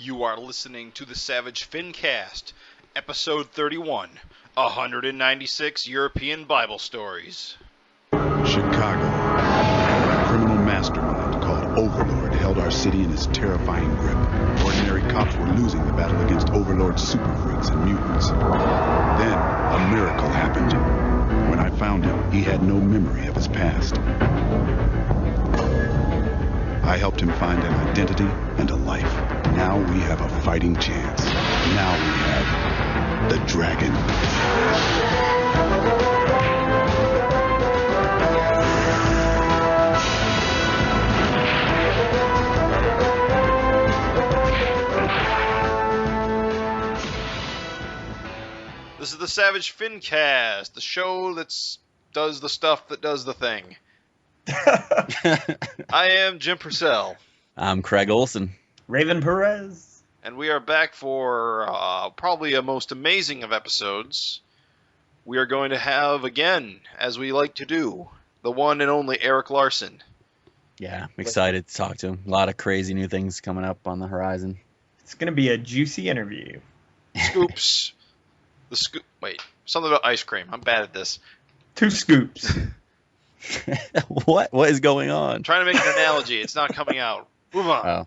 You are listening to the Savage FINcast, episode 31, 196 European Bible Stories. Chicago. A criminal mastermind called Overlord held our city in his terrifying grip. Ordinary cops were losing the battle against Overlord's super freaks and mutants. Then, a miracle happened. When I found him, he had no memory of his past. I helped him find an identity and a life. Now we have a fighting chance. Now we have the dragon. This is the Savage FINcast, the show that does the stuff that does the thing. I am Jim Purcell. I'm Craig Olson. Raven Perez. And we are back for probably a most amazing of episodes. We are going to have, again, as we like to do, the one and only Erik Larsen. Yeah, I'm excited to talk to him. A lot of crazy new things coming up on the horizon. It's going to be a juicy interview. Scoops. Wait, something about ice cream. I'm bad at this. 2 scoops. What is going on? I'm trying to make an analogy. It's not coming out. Move on. Oh.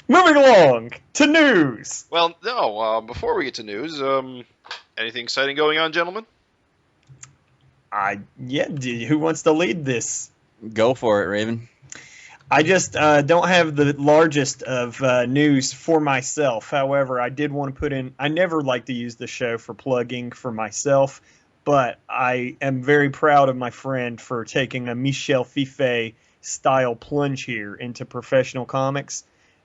Moving along to news. Well, no, before we get to news, anything exciting going on, gentlemen? Who wants to lead this? Go for it, Raven. I just don't have the largest of news for myself. However, I did want to put in, I never like to use the show for plugging for myself, but I am very proud of my friend for taking a Michel Fiffe style plunge here into professional comics.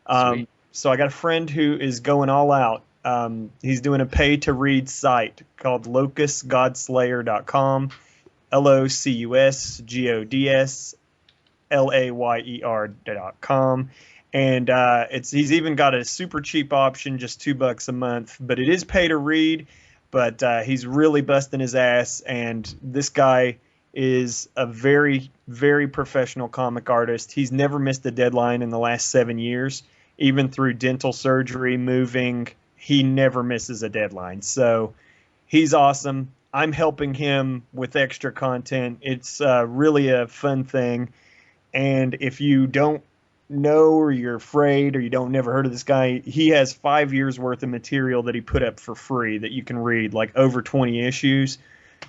So I got a friend who is going all out. He's doing a pay-to-read site called locusgodslayer.com, LOCUSGODSLAYER.com. And he's even got a super cheap option, just $2 a month, but it is pay to read. But he's really busting his ass, and this guy is a very, very professional comic artist. He's never missed a deadline in the last 7 years. Even through dental surgery, moving, he never misses a deadline. So he's awesome. I'm helping him with extra content. It's really a fun thing. And if you don't know, or you're afraid, or you don't never heard of this guy, he has 5 years worth of material that he put up for free that you can read, like over 20 issues.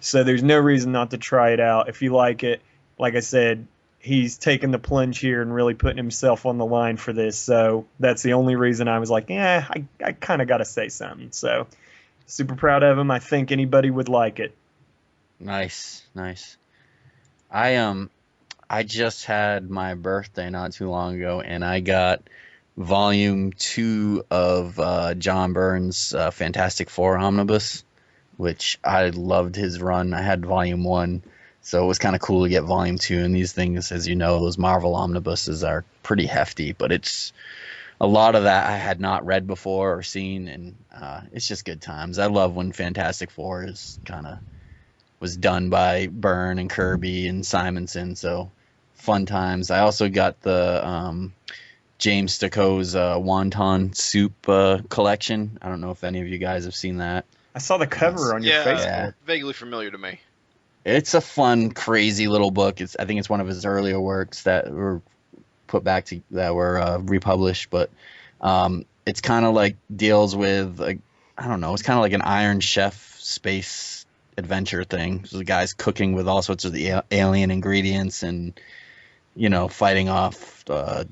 So there's no reason not to try it out. If you like it, like I said, he's taking the plunge here and really putting himself on the line for this. So that's the only reason I was like, I kind of got to say something. So super proud of him. I think anybody would like it. Nice. I just had my birthday not too long ago, and I got volume 2 of John Byrne's Fantastic Four Omnibus, which I loved his run. I had volume 1, so it was kind of cool to get volume 2. And these things, as you know, those Marvel omnibuses are pretty hefty, but it's a lot of that I had not read before or seen, and it's just good times. I love when Fantastic Four was done by Byrne and Kirby and Simonson, so fun times. I also got the James Sticko's Wonton Soup collection. I don't know if any of you guys have seen that. I saw the cover on your Facebook. Yeah, vaguely familiar to me. It's a fun, crazy little book. I think it's one of his earlier works that were republished, but it's kind of like deals with, I don't know, it's kind of like an Iron Chef space adventure thing. So the guy's cooking with all sorts of the alien ingredients and, fighting off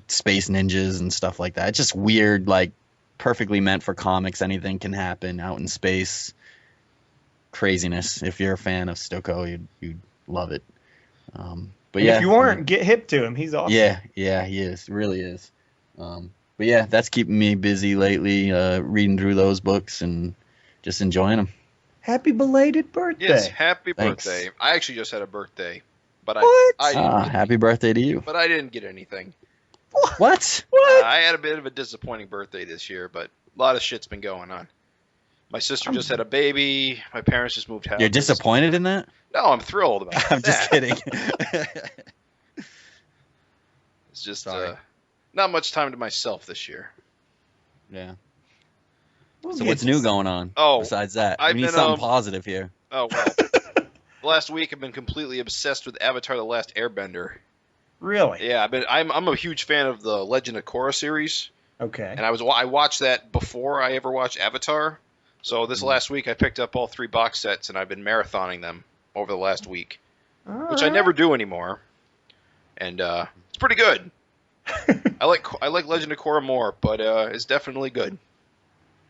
space ninjas and stuff like that. It's just weird, like perfectly meant for comics. Anything can happen out in space. Craziness. If you're a fan of Sticko, you'd love it. But yeah, if you weren't, get hip to him. He's awesome. Yeah, he is. Really is. But yeah, that's keeping me busy lately, reading through those books and just enjoying them. Happy belated birthday. Yes, happy Thanks. birthday. I actually just had a birthday. But What? Happy birthday to you. But I didn't get anything. What? I had a bit of a disappointing birthday this year, but a lot of shit's been going on. My sister just had a baby. My parents just moved house. You're disappointed in that? No, I'm thrilled about that. I'm just kidding. It's just Sorry. not much time to myself this year. Yeah. So what's new going on? Oh, besides that, I've we need been, something positive here. Oh, well. Last week I've been completely obsessed with Avatar: The Last Airbender. Really? Yeah, I'm a huge fan of the Legend of Korra series, Okay. and I watched that before I ever watched Avatar. So this last week I picked up all 3 box sets, and I've been marathoning them over the last week, which I never do anymore. And it's pretty good. I like Legend of Korra more, but it's definitely good.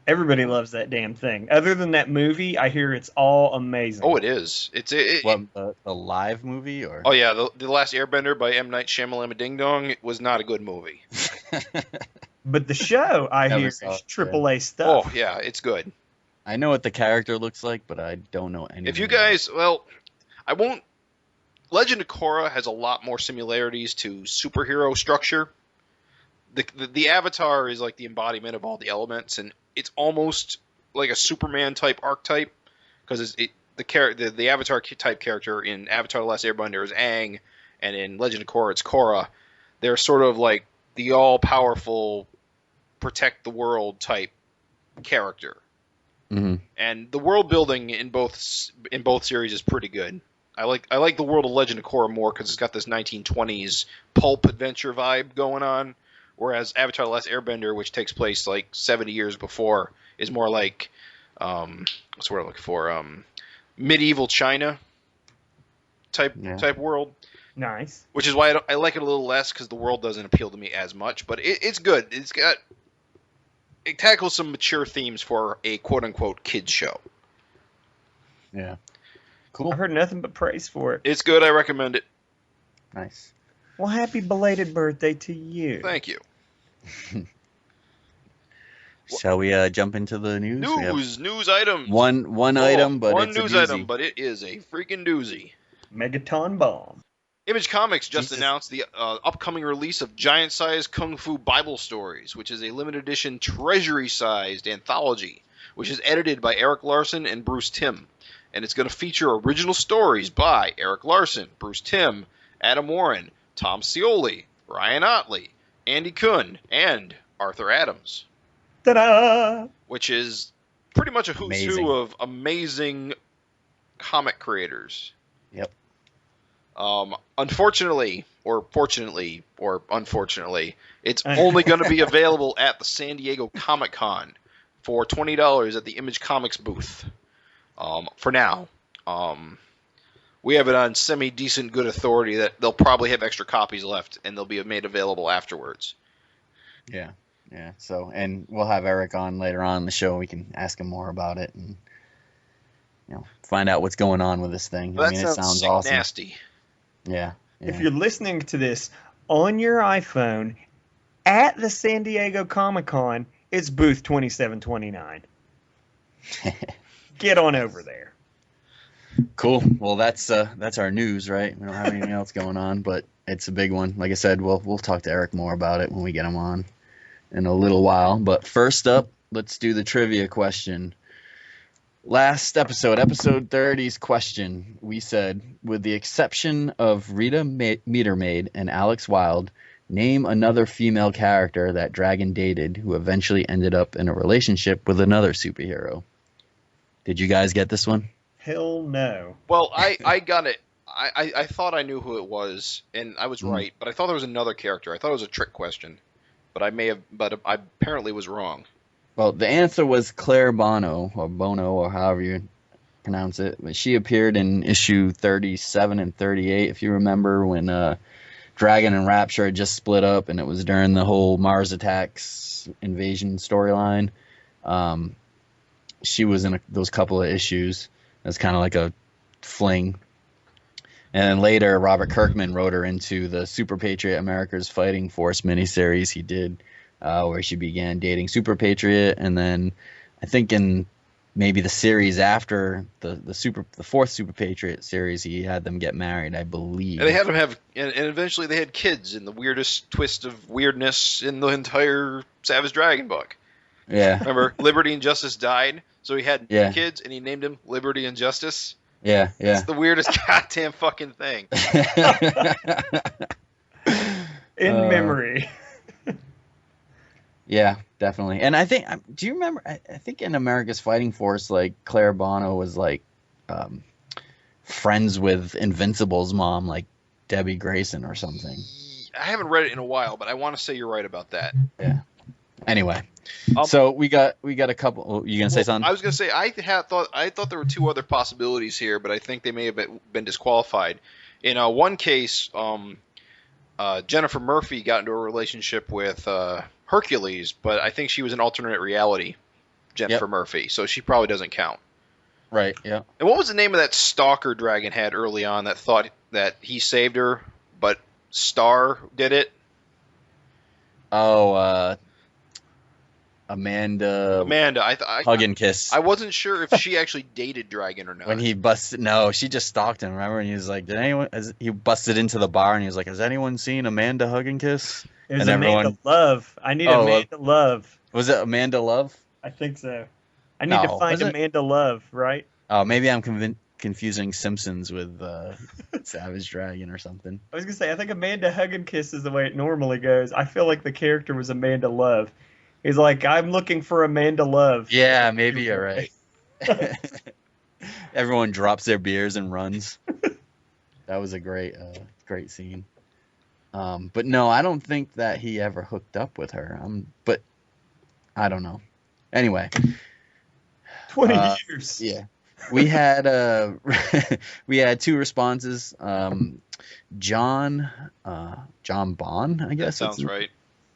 Everybody loves that damn thing. Other than that movie, I hear it's all amazing. Oh, it is. What, the live movie or? Oh yeah, the Last Airbender by M. Night Shyamalan Ding Dong was not a good movie. But the show, I Never hear, saw is it, AAA stuff. Oh yeah, it's good. I know what the character looks like, but I don't know anything. If you guys, well, I won't. Legend of Korra has a lot more similarities to superhero structure. The Avatar is like the embodiment of all the elements, and it's almost like a Superman type archetype because the Avatar type character in Avatar: The Last Airbender is Aang, and in Legend of Korra it's Korra. They're sort of like the all powerful, protect the world type character. Mm-hmm. And the world building in both series is pretty good. I like the world of Legend of Korra more because it's got this 1920s pulp adventure vibe going on, whereas Avatar: The Last Airbender, which takes place like 70 years before, is more like what's the word I'm looking for? Medieval China type world. Nice. Which is why I like it a little less because the world doesn't appeal to me as much, but it's good. It tackles some mature themes for a quote-unquote kids show. Yeah. Cool. I heard nothing but praise for it. It's good. I recommend it. Nice. Well, happy belated birthday to you. Thank you. Shall we jump into the news? News items. One item, but one it's news a doozy. item, but it is a freaking doozy. Megaton Bomb. Image Comics just Jesus. announced the upcoming release of giant-sized Kung Fu Bible Stories, which is a limited edition treasury-sized anthology, which is edited by Erik Larsen and Bruce Timm. And it's going to feature original stories by Erik Larsen, Bruce Timm, Adam Warren, Tom Scioli, Ryan Otley, Andy Kuhn, and Arthur Adams. Ta-da! Which is pretty much a who's Amazing. who of amazing comic creators. Yep. Unfortunately, or fortunately, or unfortunately, it's only going to be available at the San Diego Comic-Con for $20 at the Image Comics booth. For now. We have it on semi-decent good authority that they'll probably have extra copies left, and they'll be made available afterwards. Yeah. Yeah. So, and we'll have Eric on later on in the show. We can ask him more about it and find out what's going on with this thing. That it sounds sick awesome. nasty. Yeah. If you're listening to this on your iPhone at the San Diego Comic-Con, it's booth 2729. Get on over there. Cool. Well, that's our news, right? We don't have anything else going on, but it's a big one. Like I said, we'll talk to Eric more about it when we get him on in a little while. But first up, let's do the trivia question. Last episode 30's question, we said, with the exception of Rita Metermaid and Alex Wilde, name another female character that Dragon dated who eventually ended up in a relationship with another superhero. Did you guys get this one? Hell no. Well, I got it. I thought I knew who it was, and I was right, but I thought there was another character. I thought it was a trick question, but I apparently was wrong. Well, the answer was Claire Bono, or however you pronounce it. But she appeared in issue 37 and 38, if you remember, when Dragon and Rapture had just split up, and it was during the whole Mars Attacks invasion storyline. She was in those couple of issues. It's kind of like a fling. And then later, Robert Kirkman wrote her into the Super Patriot America's Fighting Force miniseries he did, where she began dating Super Patriot. And then I think in maybe the series after the fourth Super Patriot series, he had them get married, I believe. And they had them have, and eventually they had kids in the weirdest twist of weirdness in the entire Savage Dragon book. Yeah. Remember, Liberty and Justice died, so he had kids, and he named him Liberty and Justice. Yeah, yeah. It's the weirdest goddamn fucking thing. In memory. Yeah, definitely. And I think, do you remember? I think in America's Fighting Force, like Claire Bono was like um, friends with Invincible's mom, like Debbie Grayson or something. I haven't read it in a while, but I want to say you're right about that. Yeah. Anyway, Um, so we got a couple. Oh, you gonna say Well, something? I was gonna say I thought there were two other possibilities here, but I think they may have been disqualified. In one case, Jennifer Murphy got into a relationship with Hercules, but I think she was an alternate reality Jennifer Yep. Murphy, so she probably doesn't count. Right. Yeah. And what was the name of that stalker Dragon had early on that thought that he saved her, but Star did it? Oh, Amanda Amanda. Hug and Kiss. I wasn't sure if she actually dated Dragon or not. When he busted, no, she just stalked him. Remember? And he was like, "Did anyone?" He busted into the bar and he was like, "Has anyone seen Amanda Hug and Kiss?" It was And Amanda everyone- Love. I need Oh, Amanda Love. Was it Amanda Love? I think so. I need to No, find was it? Amanda Love, right? Oh, maybe I'm confusing Simpsons with Savage Dragon or something. I was gonna say I think Amanda Hug and Kiss is the way it normally goes. I feel like the character was Amanda Love. He's like, I'm looking for Amanda Love. Yeah, maybe you're right. Everyone drops their beers and runs. That was a great scene. But no, I don't think that he ever hooked up with her. But I don't know. Anyway, 20 years. yeah, we had we had two responses. John Bond, I That guess sounds right.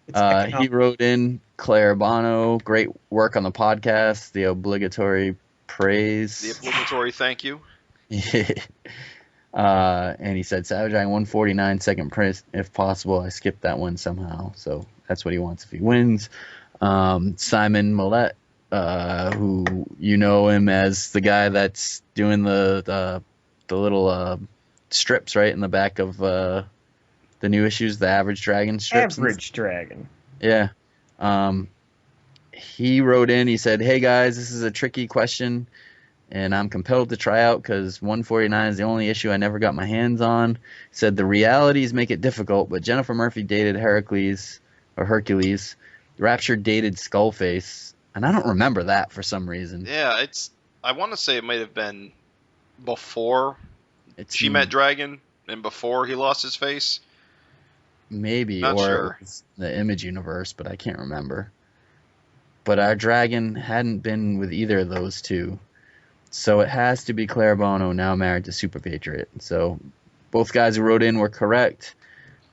It's he wrote in, Claire Bono, great work on the podcast, the obligatory praise. The obligatory thank you. And he said, Savage Dragon 149, second print, if possible. I skipped that one somehow, so that's what he wants if he wins. Simon Millette, who you know him as the guy that's doing the little strips right in the back of the new issues, the Average Dragon strips. Average Dragon. Yeah. He wrote in, he said, hey guys, this is a tricky question, and I'm compelled to try out because 149 is the only issue I never got my hands on. He said, the realities make it difficult, but Jennifer Murphy dated Hercules. Rapture dated Skullface, and I don't remember that for some reason. Yeah, I want to say it might have been before she met Dragon and before he lost his face. Maybe, Not or sure. it was the Image universe, but I can't remember. But our dragon hadn't been with either of those two. So it has to be Claire Bono, now married to Super Patriot. So both guys who wrote in were correct.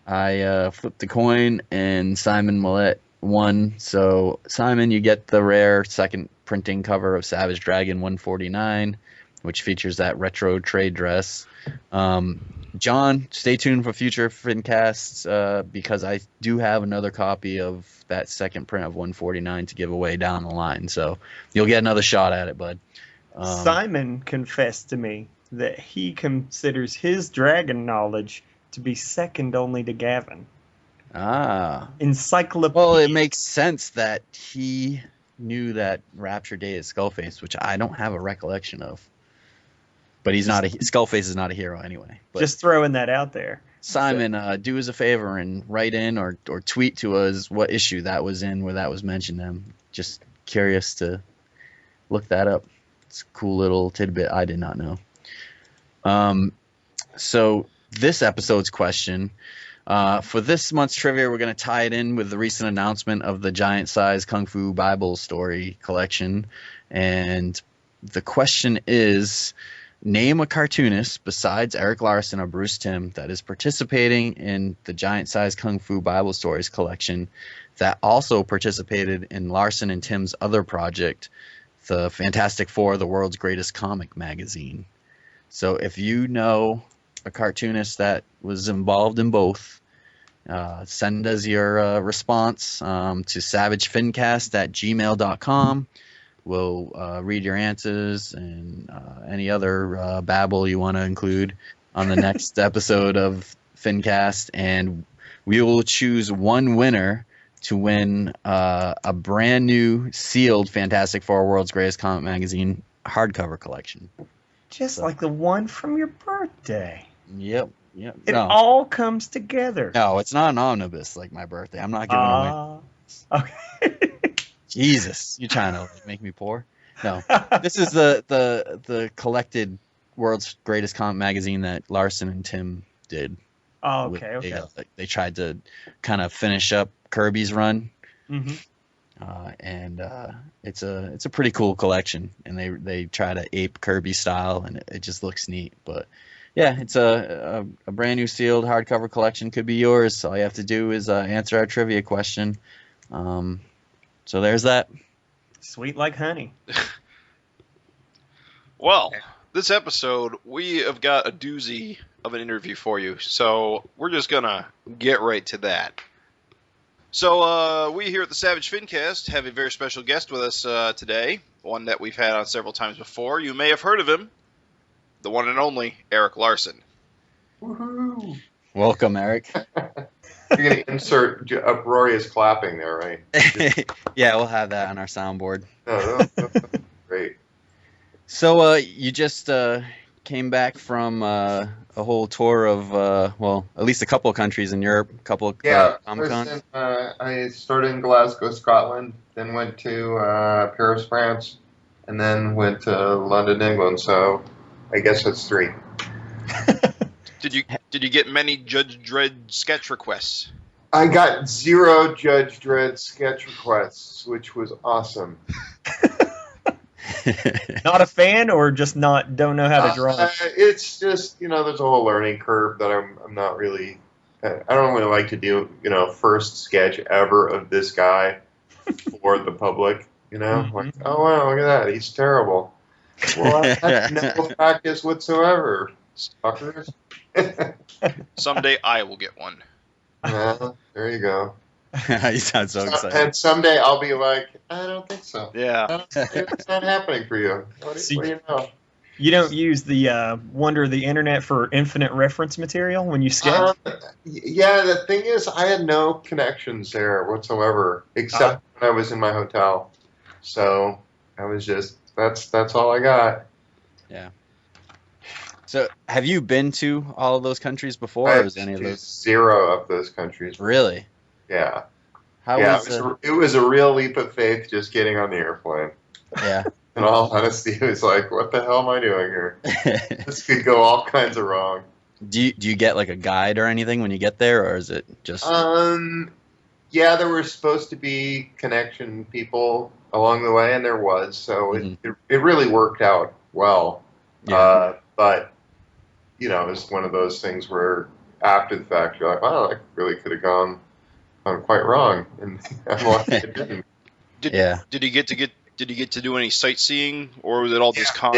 I flipped the coin, and Simon Millette won. So, Simon, you get the rare second printing cover of Savage Dragon 149, which features that retro trade dress. John, stay tuned for future FinCasts because I do have another copy of that second print of 149 to give away down the line. So you'll get another shot at it, bud. Simon confessed to me that he considers his dragon knowledge to be second only to Gavin. Encyclopedia. Well, it makes sense that he knew that Rapture dated Skullface, which I don't have a recollection of. But he's not Skullface is not a hero anyway. But just throwing that out there. Simon, do us a favor and write in or tweet to us what issue that was in where that was mentioned. I'm just curious to look that up. It's a cool little tidbit I did not know. So this episode's question, for this month's trivia, we're going to tie it in with the recent announcement of the giant size Kung Fu Bible story collection. And the question is, name a cartoonist besides Erik Larsen or Bruce Timm that is participating in the giant size Kung Fu Bible stories collection that also participated in Larsen and Timm's other project, the Fantastic Four, the world's greatest comic magazine. So if you know a cartoonist that was involved in both, send us your response to SAVAGEFINcast@gmail.com. We'll read your answers and any other babble you want to include on the next episode of FinCast, and we will choose one winner to win a brand new sealed Fantastic Four World's Greatest Comic Magazine hardcover collection. Just like the one from your birthday. Yep. It all comes together. No, it's not an omnibus like my birthday. I'm not giving away. Okay. Jesus, you trying to make me poor? No, this is the collected world's greatest comic magazine that Larsen and Tim did. Oh, okay. Okay. They tried to kind of finish up Kirby's run, Mm-hmm. and it's a pretty cool collection, and they try to ape Kirby style, and it just looks neat. But yeah, it's a brand new sealed hardcover collection. Could be yours. All you have to do is answer our trivia question. So there's that. Sweet like honey. Well, this episode, we have got a doozy of an interview for you, so we're just going to get right to that. So we here at the Savage FINcast have a very special guest with us today, one that we've had on several times before. You may have heard of him, the one and only Erik Larsen. Woohoo! Welcome, Erik. You're going to insert uproarious clapping there, right? Yeah, we'll have that on our soundboard. No, great. So you just came back from a whole tour of, well, at least a couple of countries in Europe, a couple of Comic-Cons. I started in Glasgow, Scotland, then went to Paris, France, and then went to London, England. So I guess that's 3. Did you get many Judge Dredd sketch requests? I got 0 Judge Dredd sketch requests, which was awesome. Not a fan, or just don't know how to draw? It's just, there's a whole learning curve that I'm not really. I don't really like to do, first sketch ever of this guy for the public. Mm-hmm. Like, oh wow, look at that, he's terrible. Well, I had no practice whatsoever, suckers. Someday I will get one. Yeah, there you go. You sound so excited. And someday I'll be like, I don't think so. Yeah. It's not happening for you. What do you know? You don't use the wonder of the internet for infinite reference material when you sketch? Yeah, the thing is, I had no connections there whatsoever, except when I was in my hotel. So I was just, that's all I got. Yeah. So, have you been to all of those countries before, or is any of those 0 of those countries? Really? Yeah. How was it was a real leap of faith just getting on the airplane. Yeah. In all honesty, it was like, what the hell am I doing here? This could go all kinds of wrong. Do you get like a guide or anything when you get there, or is it just? Yeah, there were supposed to be connection people along the way, and there was, so it really worked out well. Yeah. But it was one of those things where after the fact you're like, wow, that really could have gone quite wrong, and I'm lucky it didn't. Did you get to do any sightseeing, or was it all just con?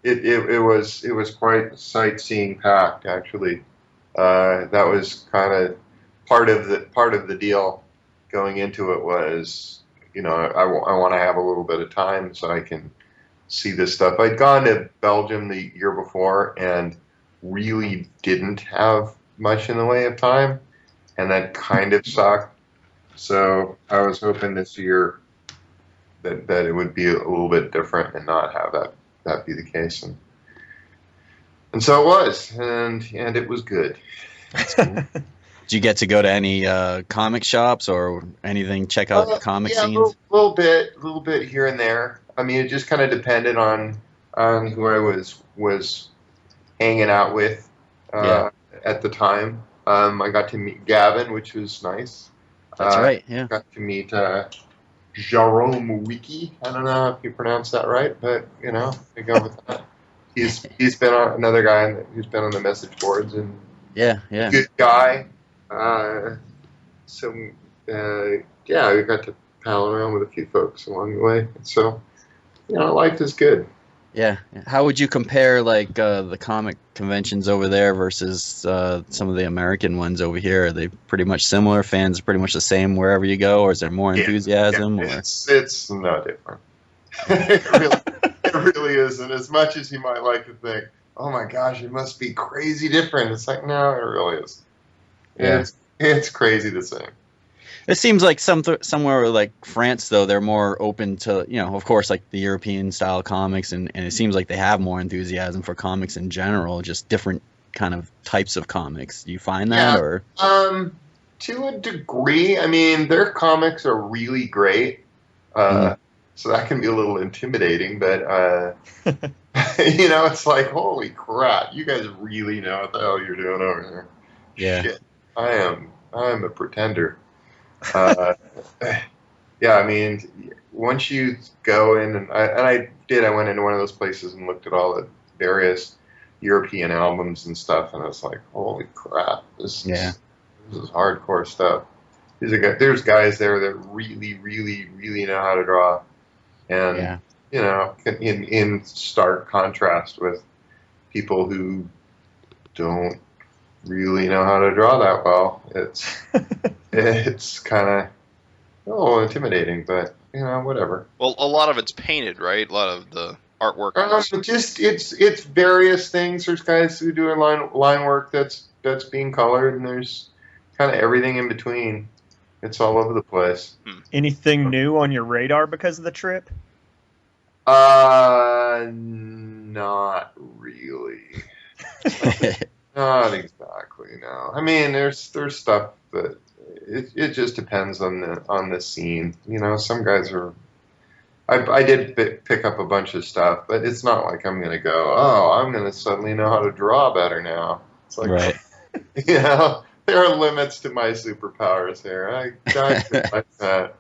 It was quite sightseeing packed, actually. That was kind of part of the deal going into it was, I want to have a little bit of time so I can see this stuff. I'd gone to Belgium the year before and really didn't have much in the way of time, and that kind of sucked. So I was hoping this year that it would be a little bit different and not have that be the case, and so it was, and it was good. That's cool. Did you get to go to any comic shops or anything? Check out the comic scenes. A little bit here and there. I mean, it just kind of depended on who I was hanging out with at the time. I got to meet Gavin, which was nice. That's right. Yeah. Got to meet Jerome Wiki. I don't know if you pronounce that right, but I go with that. He's been another guy who's been on the message boards, and good guy. So we got to pal around with a few folks along the way. So life is good. Yeah. How would you compare like the comic conventions over there versus some of the American ones over here? Are they pretty much similar? Fans are pretty much the same wherever you go, or is there more enthusiasm? Yeah, it's no different. It really isn't. As much as you might like to think, oh my gosh, it must be crazy different. It's like, no, it really is. Yeah. It's crazy the same. It seems like somewhere like France, though, they're more open to, of course, like the European style comics, and it seems like they have more enthusiasm for comics in general, just different kind of types of comics. Do you find that, or? to a degree. I mean, their comics are really great, so that can be a little intimidating. But it's like, holy crap, you guys really know what the hell you're doing over there. Yeah. Shit, I'm a pretender. Yeah, I mean, once you go in, and I went into one of those places and looked at all the various European albums and stuff, and I was like, holy crap, this is hardcore stuff. There's guys there that really, really, really know how to draw, and in stark contrast with people who don't really know how to draw that well. It's kind of a little intimidating, but whatever. Well, a lot of it's painted, right? A lot of the artwork. It's various things. There's guys who do line work that's being colored, and there's kind of everything in between. It's all over the place. Anything new on your radar because of the trip? Not really. Not exactly. No. I mean, there's stuff that it just depends on the scene. Some guys are. I did pick up a bunch of stuff, but it's not like I'm gonna go. Oh, I'm gonna suddenly know how to draw better now. It's like, right. There are limits to my superpowers here. I like that.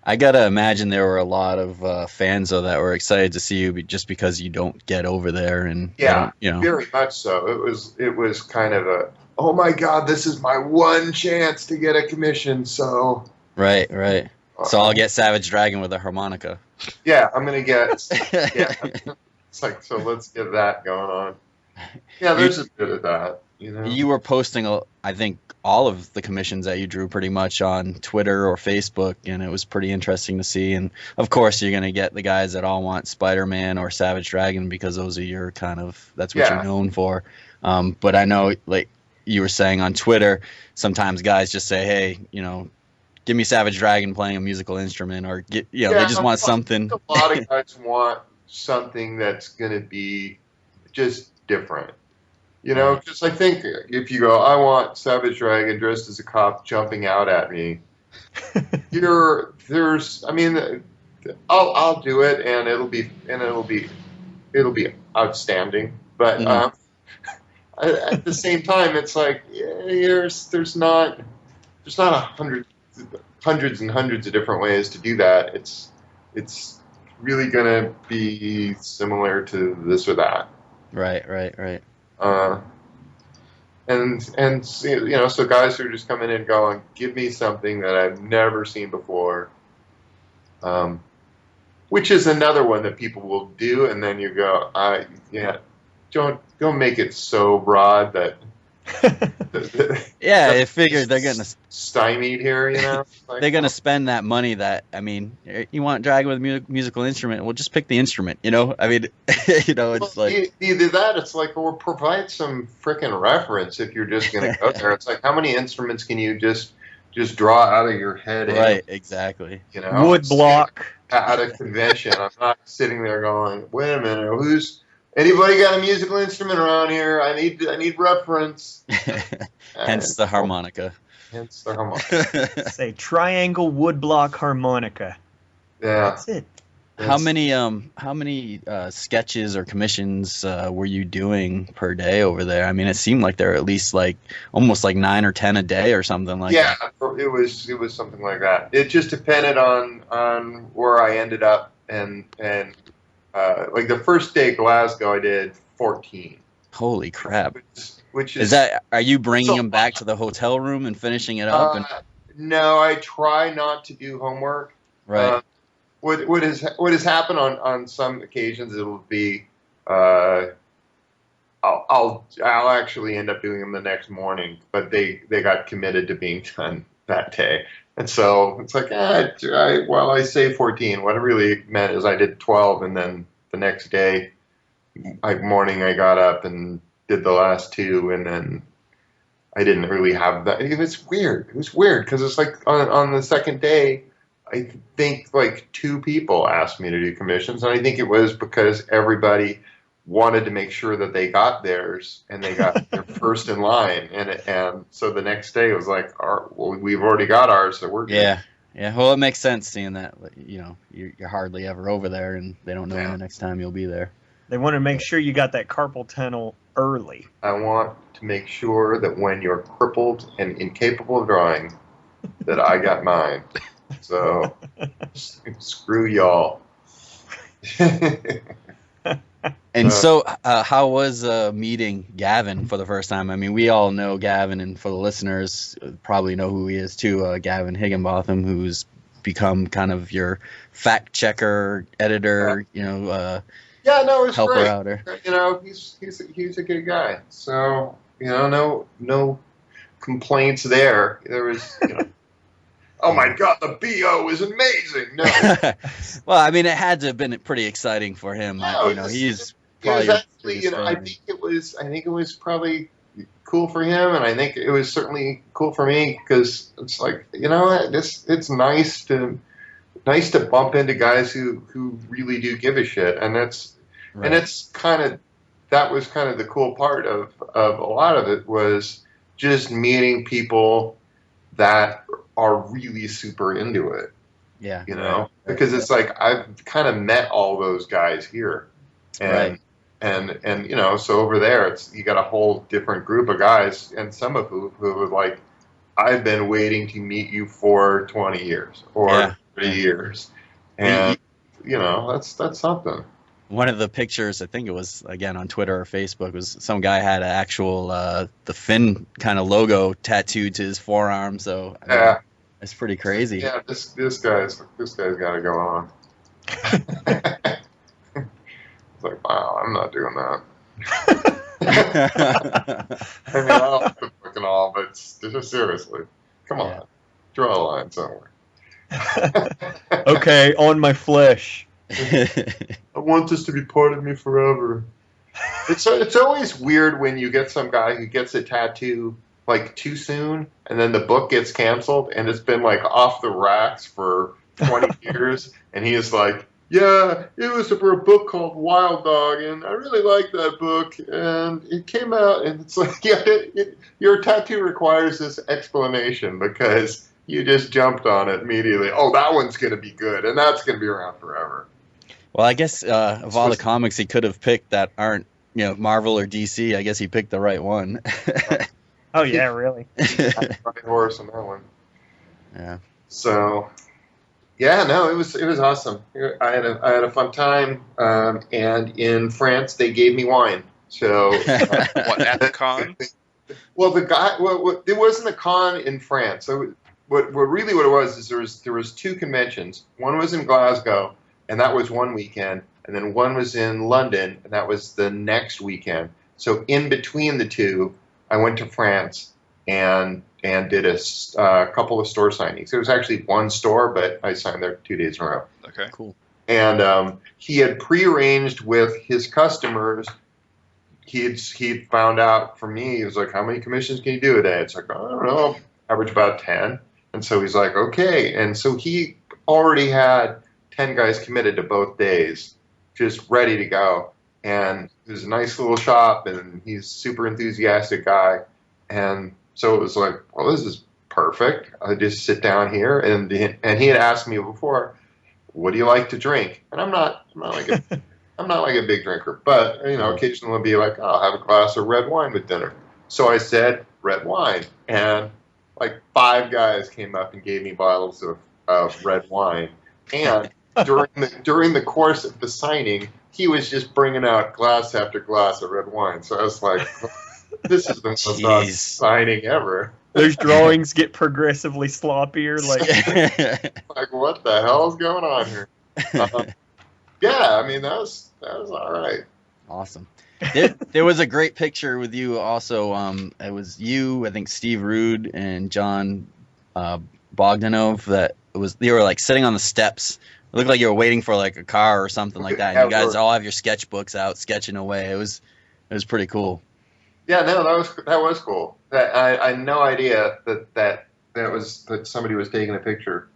I gotta imagine there were a lot of fans though that were excited to see you just because you don't get over there, and very much so. It was kind of a, oh my God, this is my one chance to get a commission. So right. So I'll get Savage Dragon with a harmonica. Yeah, I'm gonna get. Yeah, it's like, so let's get that going on. Yeah, there's a bit of that. You were posting, I think, all of the commissions that you drew pretty much on Twitter or Facebook, and it was pretty interesting to see. And of course, you're gonna get the guys that all want Spider-Man or Savage Dragon because those are your that's what you're known for. But I know, like you were saying on Twitter, sometimes guys just say, hey, give me Savage Dragon playing a musical instrument, or they just want something. A lot of guys want something that's gonna be just different. Because I think if you go, I want Savage Dragon dressed as a cop jumping out at me. I'll do it, and it'll be outstanding. But at the same time, it's like there's not hundreds and hundreds of different ways to do that. It's really gonna be similar to this or that. Right. So guys are just coming in going, give me something that I've never seen before, which is another one that people will do, and then you go, don't make it so broad that I figured they're getting stymied here, Like, they're gonna spend that money. That you want Dragon with a musical instrument? Well, just pick the instrument. It's like either that. It's like, or provide some freaking reference if you're just gonna go there. It's like, how many instruments can you just draw out of your head? Right, exactly. Wood block at a convention. I'm not sitting there going, wait a minute, anybody got a musical instrument around here? I need reference. Hence the harmonica. Say triangle woodblock harmonica. Yeah, that's it. How many sketches or commissions were you doing per day over there? I mean, it seemed like there were at least almost 9 or 10 a day or something like that. Yeah, it was something like that. It just depended on where I ended up, and like the first day Glasgow, I did 14. Holy crap! Which is that? Are you bringing them back to the hotel room and finishing it up? No, I try not to do homework. Right. What has happened on some occasions, it'll be I'll actually end up doing them the next morning, but they got committed to being done that day. And so it's like, I say 14. What it really meant is I did 12, and then the next day, morning, I got up and did the last 2, and then I didn't really have that. It was weird. It was weird because it's like on the second day, I think 2 people asked me to do commissions, and I think it was because everybody wanted to make sure that they got theirs and they got their first in line. And so the next day it was like, well, we've already got ours, so we're good. Yeah. Yeah, well, it makes sense seeing that, you know, you're hardly ever over there, and they don't know when the next time you'll be there. They want to make sure you got that carpal tunnel early. I want to make sure that when you're crippled and incapable of drawing, that I got mine. So, screw y'all. And so, how was meeting Gavin for the first time? I mean, we all know Gavin, and for the listeners, probably know who he is too. Gavin Higginbotham, who's become kind of your fact checker, editor. You know, yeah, no, it's helper great. outer. You know, he's a good guy. So you know, no complaints there. There was, you know, oh my God, the BO is amazing. No, well, I mean, it had to have been pretty exciting for him. No, you know, he's it was probably actually, you know, I think it was probably cool for him, and I think it was certainly cool for me because it's like, you know, it's nice to bump into guys who really do give a shit, and that's right. and it's that was kind of the cool part of a lot of it was just meeting people that are really super into it. Yeah, you know, right. because it's like I've kind of met all those guys here, and Right. and you know, so over there you got a whole different group of guys, and some of who were like, I've been waiting to meet you for 20 years or 30 years, and you know, that's something. One of the pictures, I think it was again on Twitter or Facebook, was some guy had an actual the Finn kind of logo tattooed to his forearm. So I mean, it's pretty crazy. Yeah, this guy's got to go on. It's like, wow, I'm not doing that. I mean, I don't like the book and all, but just seriously, come on, draw a line somewhere. Okay, on my flesh. I want this to be part of me forever. It's always weird when you get some guy who gets a tattoo like too soon, and then the book gets canceled, and it's been like off the racks for 20 years, and he is like, yeah, it was for a book called Wild Dog, and I really liked that book, and it came out, and it's like, yeah, your tattoo requires this explanation because you just jumped on it immediately. Oh, that one's going to be good, and that's going to be around forever. Well, I guess of all the comics he could have picked that aren't, you know, Marvel or DC, I guess he picked the right one. Oh yeah, really. Right horse on that one. Yeah. So, yeah, no, it was awesome. I had a fun time, and in France they gave me wine. So, what, at the con? Well, there wasn't a con in France. So, what it was is there was two conventions. One was in Glasgow, and that was one weekend, and then one was in London, and that was the next weekend. So, in between the two, I went to France and did a couple of store signings. It was actually one store, but I signed there 2 days in a row. Okay, cool. And he had prearranged with his customers. He'd found out from me. He was like, "How many commissions can you do a day?" It's like, I don't know, average about 10. And so he's like, "Okay." And so he already had 10 guys committed to both days, just ready to go. And it was a nice little shop, and he's a super enthusiastic guy. And so it was like, well, this is perfect. I just sit down here, and he had asked me before, what do you like to drink? And I'm not like a big drinker, but you know, occasionally I'll be like, I'll have a glass of red wine with dinner. So I said red wine, and like 5 guys came up and gave me bottles of red wine. And during the course of the signing, he was just bringing out glass after glass of red wine. So I was like, this is the most awesome signing ever. Those drawings get progressively sloppier. Like, what the hell is going on here? Yeah, I mean, that was all right. Awesome. There was a great picture with you also. It was you, I think Steve Rude and John Bogdanov. They were like sitting on the steps. It looked like you were waiting for like a car or something like that. And you guys all have your sketchbooks out, sketching away. It was pretty cool. Yeah, no, that was cool. I had no idea that somebody was taking a picture.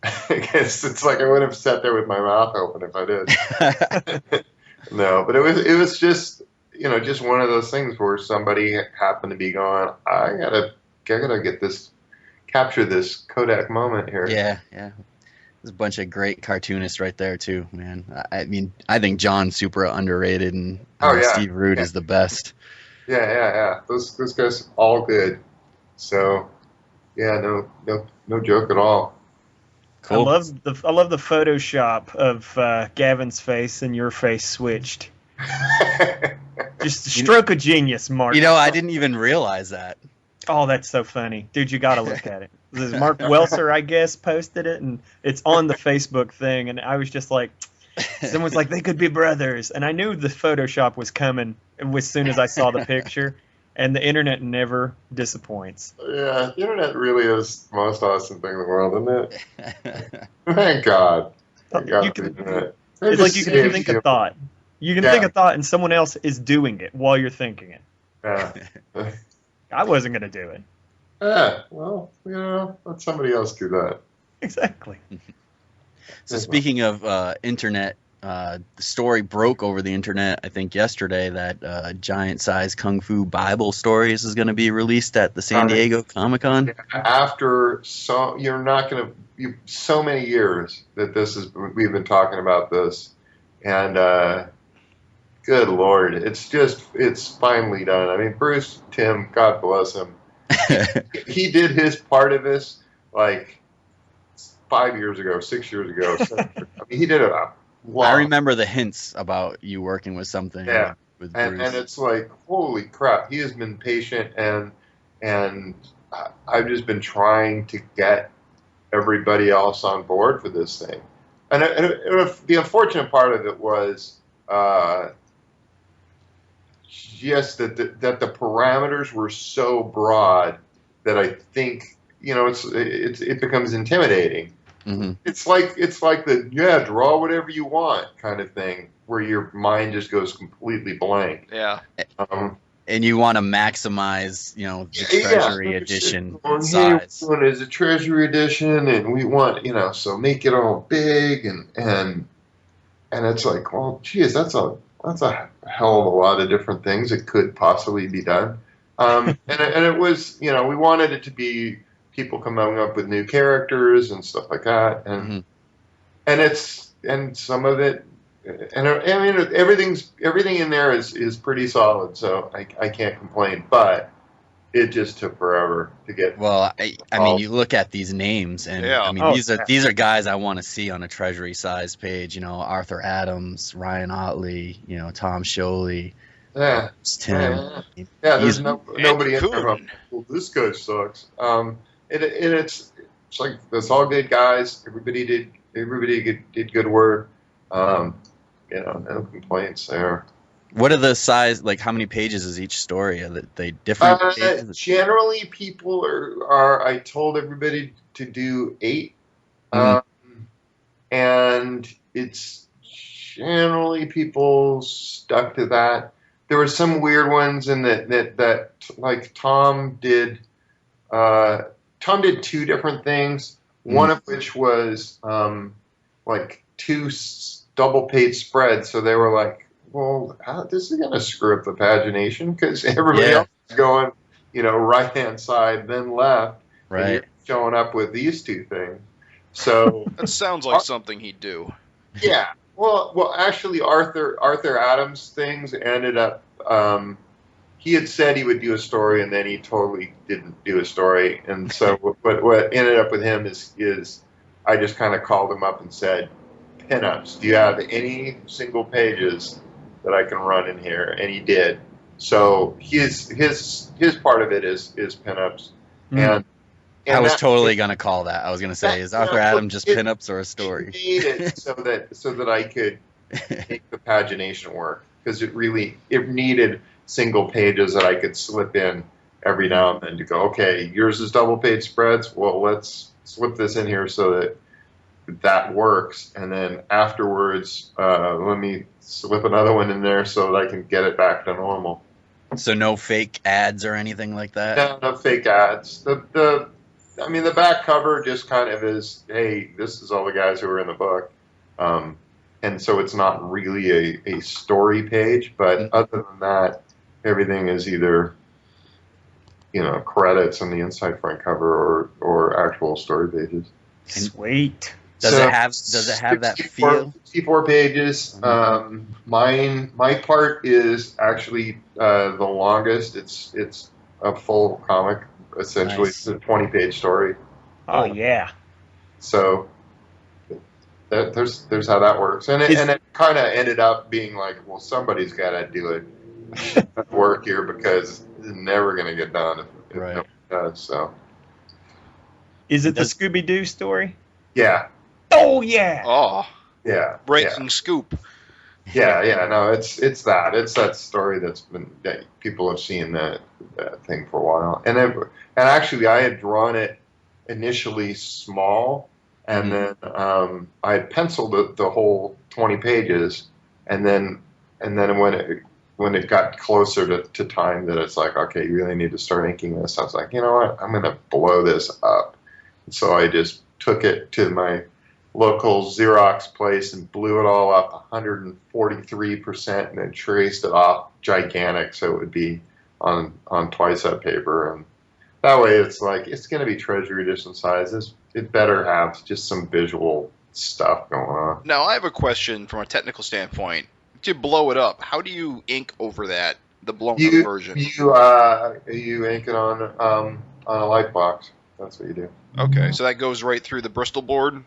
I guess it's like I would have sat there with my mouth open if I did. No, but it was just just one of those things where somebody happened to be going, I gotta capture this Kodak moment here. Yeah. There's a bunch of great cartoonists right there too, man. I mean, I think John's super underrated, and Steve Root is the best. Yeah. Those guys all good. So yeah, no joke at all. Cool. I love the Photoshop of Gavin's face and your face switched. Just a stroke of genius, Mark. I didn't even realize that. Oh, that's so funny. Dude, you got to look at it. This is Mark Welser, I guess, posted it, and it's on the Facebook thing, and I was just like, someone's like, they could be brothers. And I knew the Photoshop was coming as soon as I saw the picture, and the internet never disappoints. Yeah, the internet really is the most awesome thing in the world, isn't it? Thank God. You can, it's like you can think a thought. You can think a thought, and someone else is doing it while you're thinking it. Yeah. I wasn't going to do it. Yeah, well, let somebody else do that. Exactly. So speaking of internet, the story broke over the internet, I think yesterday, that giant-sized Kung Fu Bible stories is going to be released at the San Diego Comic-Con. After so many years that we've been talking about this, and good Lord, it's finally done. I mean, Bruce Timm, God bless him. He did his part of this like 5 years ago, 6 years ago. I mean, he did it a lot. I remember the hints about you working with something. Yeah, with Bruce. And it's like, holy crap, he has been patient, and I've just been trying to get everybody else on board for this thing. And the unfortunate part of it was just that the parameters were so broad that I think it becomes intimidating. Mm-hmm. It's like the draw whatever you want kind of thing, where your mind just goes completely blank. Yeah. And you want to maximize, the treasury edition size. One is a treasury edition, and we want, so make it all big, and it's like, well, geez, that's a hell of a lot of different things that could possibly be done. And it was, we wanted it to be people coming up with new characters and stuff like that, and and some of it, and I mean everything in there is pretty solid, so I can't complain, but it just took forever to get. Well, I mean, you look at these names, and I mean, these are guys I want to see on a treasury size page. Arthur Adams, Ryan Otley, Tom Sholey. Yeah, Tim. Yeah, there's nobody in there. Well, this guy sucks. It's like there's all good guys. Everybody did good work. No complaints there. What are the size? Like, how many pages is each story? Are they different? Generally, people are. I told everybody to do 8, and it's generally people stuck to that. There were some weird ones in that like Tom did 2 different things. One of which was like 2 double-page spreads. So they were like, well, this is going to screw up the pagination because everybody else is going, right-hand side, then left. Right. And you're showing up with these 2 things. So that sounds like something he'd do. Yeah. Well, actually, Arthur Adams' things ended up. He had said he would do a story, and then he totally didn't do a story. And so, what ended up with him is I just kind of called him up and said, "Pinups, do you have any single pages that I can run in here?" And he did. So his part of it is pinups, and I was totally gonna call that. I was gonna say, is Arthur Adams just pinups or a story? It needed so that I could make the pagination work, because it needed single pages that I could slip in every now and then to go, okay, yours is double page spreads. Well, let's slip this in here so that works, and then afterwards, let me slip another one in there so that I can get it back to normal. So no fake ads or anything like that? No fake ads. The back cover just kind of is, hey, this is all the guys who are in the book. and so it's not really a story page. But other than that, everything is either credits on the inside front cover or actual story pages. Sweet. Does it have that feel? 64 pages. My part is actually the longest. It's a full comic, essentially. Nice. It's a 20-page story. Oh yeah. So there's how that works, and it kind of ended up being like, well, somebody's got to do it work here because it's never going to get done if Right. nobody does. So Is it the Scooby-Doo story? yeah. Oh yeah. Oh, Yeah. breaking scoop. Yeah. No, it's that. It's that story that people have seen that thing for a while. And actually, I had drawn it initially small, and then I had penciled the whole 20 pages, and then when it got closer to time that it's like, okay, you really need to start inking this, I was like, you know what, I'm gonna blow this up. And so I just took it to my local Xerox place and blew it all up 143% and then traced it off gigantic so it would be on twice that paper. And that way it's like, it's going to be Treasury edition sizes. It better have just some visual stuff going on. Now, I have a question from a technical standpoint. To blow it up, how do you ink over that, the blown up version? You ink it on a light box. That's what you do. Okay, so that goes right through the Bristol board?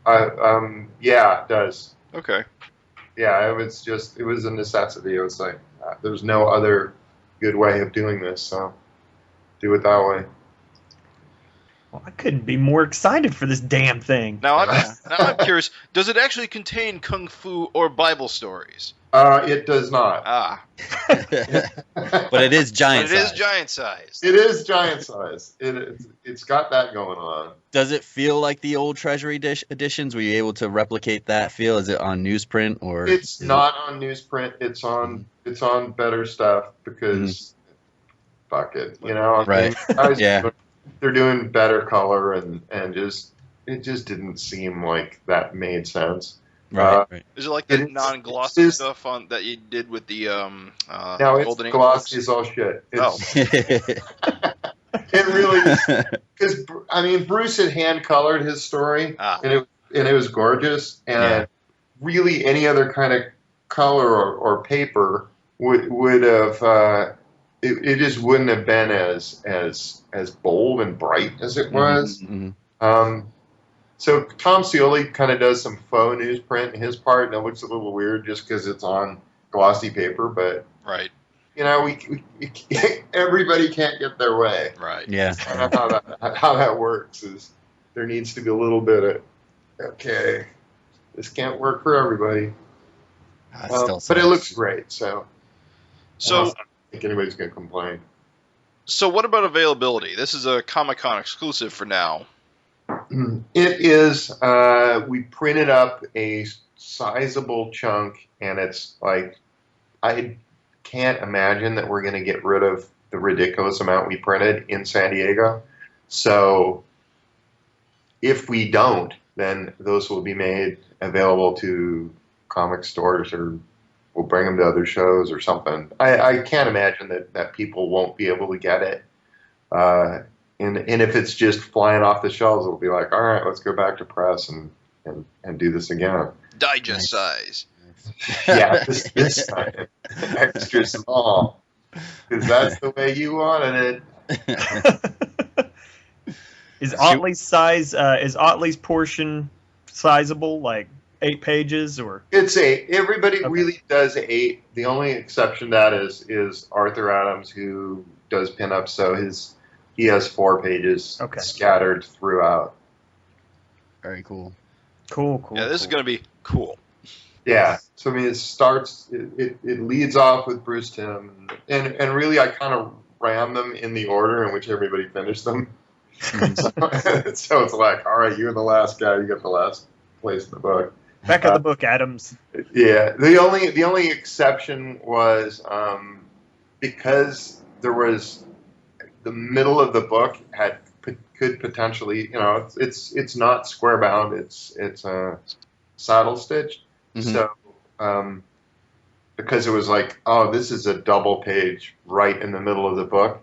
Yeah, it does. Okay. Yeah, it was a necessity. It was like, there's no other good way of doing this, so do it that way. Well, I couldn't be more excited for this damn thing. Now I'm curious, does it actually contain kung fu or Bible stories? It does not. Ah. But it is giant size. It is giant size. It is giant size. It's got that going on. Does it feel like the old Treasury editions? Were you able to replicate that feel? Is it on newsprint or? It's not on newsprint. It's on better stuff because fuck it, Right. Guys, Yeah. they're doing better color and it just didn't seem like that made sense. Right. Is it like the non-glossy stuff that you did with the no, it's Golden glossy Ink as all shit. Oh. It really is. Because, I mean, Bruce had hand-colored his story, and it was gorgeous, and really any other kind of color or paper would have, it just wouldn't have been as bold and bright as it was. Mm-hmm. So Tom Scioli kind of does some faux newsprint in his part, and it looks a little weird just because it's on glossy paper, but right. We everybody can't get their way. Right. Yeah. How that works is there needs to be a little bit of, okay, this can't work for everybody. But it looks great, so I don't think anybody's going to complain. So what about availability? This is a Comic-Con exclusive for now. It is. We printed up a sizable chunk, and it's like, I can't imagine that we're going to get rid of the ridiculous amount we printed in San Diego. So if we don't, then those will be made available to comic stores, or we'll bring them to other shows or something. I can't imagine that people won't be able to get it. And if it's just flying off the shelves, it'll be like, all right, let's go back to press and do this again. Digest size. Yeah, this time extra small, because that's the way you wanted it. Is Otley's size? Is Otley's portion sizable, like 8 pages, or? It's 8. Everybody really does 8. The only exception to that is Arthur Adams, who does pinups. So he has 4 pages scattered throughout. Very cool. Cool. Yeah, this is going to be cool. Yeah, so I mean, it leads off with Bruce Timm, and really I kind of ran them in the order in which everybody finished them. So it's like, all right, you're the last guy, you got the last place in the book. Back of the book, Adams. Yeah, the only exception was because there was the middle of the book could potentially, it's not square bound, it's saddle stitched. So, because it was like, oh, this is a double page right in the middle of the book,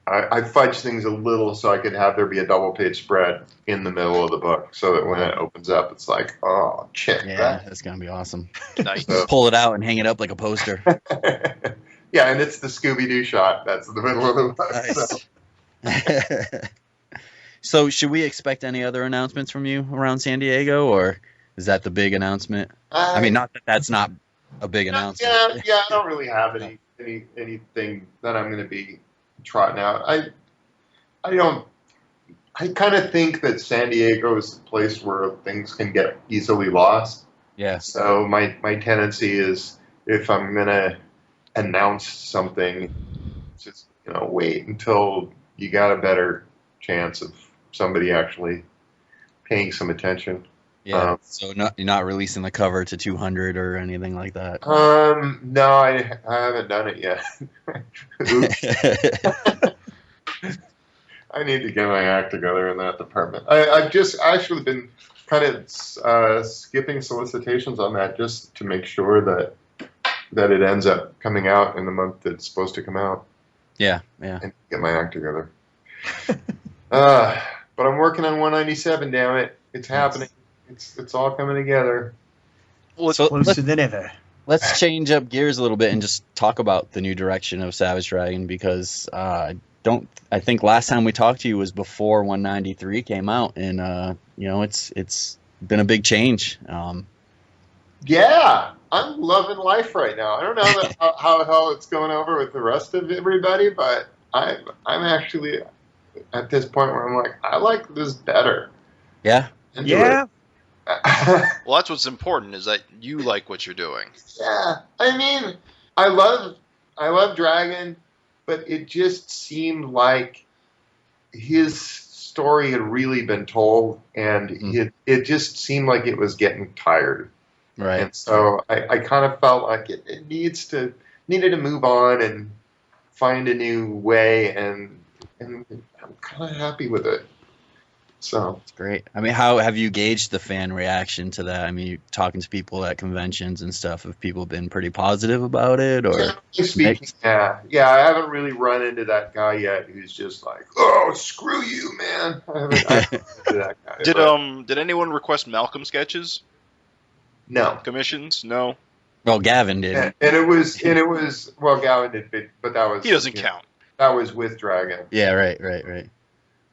I fudged things a little so I could have there be a double page spread in the middle of the book, so that when it opens up, it's like, oh, check that. That's gonna be awesome. Nice. Pull it out and hang it up like a poster. Yeah, and it's the Scooby-Doo shot that's in the middle of the book. Nice. So should we expect any other announcements from you around San Diego, or is that the big announcement? I mean, not that that's not a big announcement. Yeah, I don't really have anything that I'm going to be trotting out. I kind of think that San Diego is a place where things can get easily lost. Yeah. So my tendency is, if I'm going to announce something, just wait until you got a better chance of somebody actually paying some attention. Yeah. So you're not releasing the cover to 200 or anything like that. No, I haven't done it yet. I need to get my act together in that department. I've just actually been kind of skipping solicitations on that just to make sure that it ends up coming out in the month that it's supposed to come out. Yeah. And get my act together. But I'm working on 197. Damn it, it's happening. It's all coming together. Well, So Closer than ever. let's change up gears a little bit and just talk about the new direction of Savage Dragon, because I think last time we talked to you was before 193 came out, and it's been a big change. Yeah, I'm loving life right now. I don't know how the hell it's going over with the rest of everybody, but I'm actually at this point where I'm like, I like this better. Yeah. Yeah. well, that's what's important, is that you like what you're doing. Yeah, I mean, I love Dragon, but it just seemed like his story had really been told, and it just seemed like it was getting tired. Right. And so I kind of felt like it needed to move on and find a new way, and I'm kind of happy with it. So It's great. I mean, how have you gauged the fan reaction to that? I mean, you're talking to people at conventions and stuff. Have people been pretty positive about it, or? generally speaking, yeah, I haven't really run into that guy yet who's just like, oh, screw you, man. I haven't run into that guy. Did anyone request Malcolm sketches? No. Commissions? No. Well, Gavin did. And it was well, Gavin did, but that was He doesn't count. That was with Dragon. Yeah, right.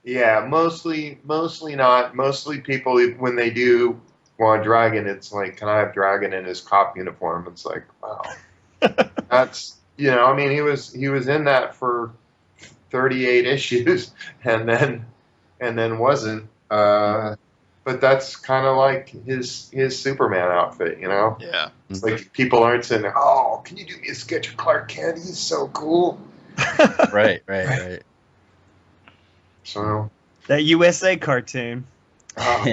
Yeah, mostly not. Mostly people, when they do want Dragon, it's like, can I have Dragon in his cop uniform? It's like, wow, that's I mean, he was in that for 38 issues, and then wasn't. But that's kind of like his Superman outfit, Yeah. It's like people aren't saying, oh, can you do me a sketch of Clark Kent? He's so cool. Right. So That USA cartoon. damn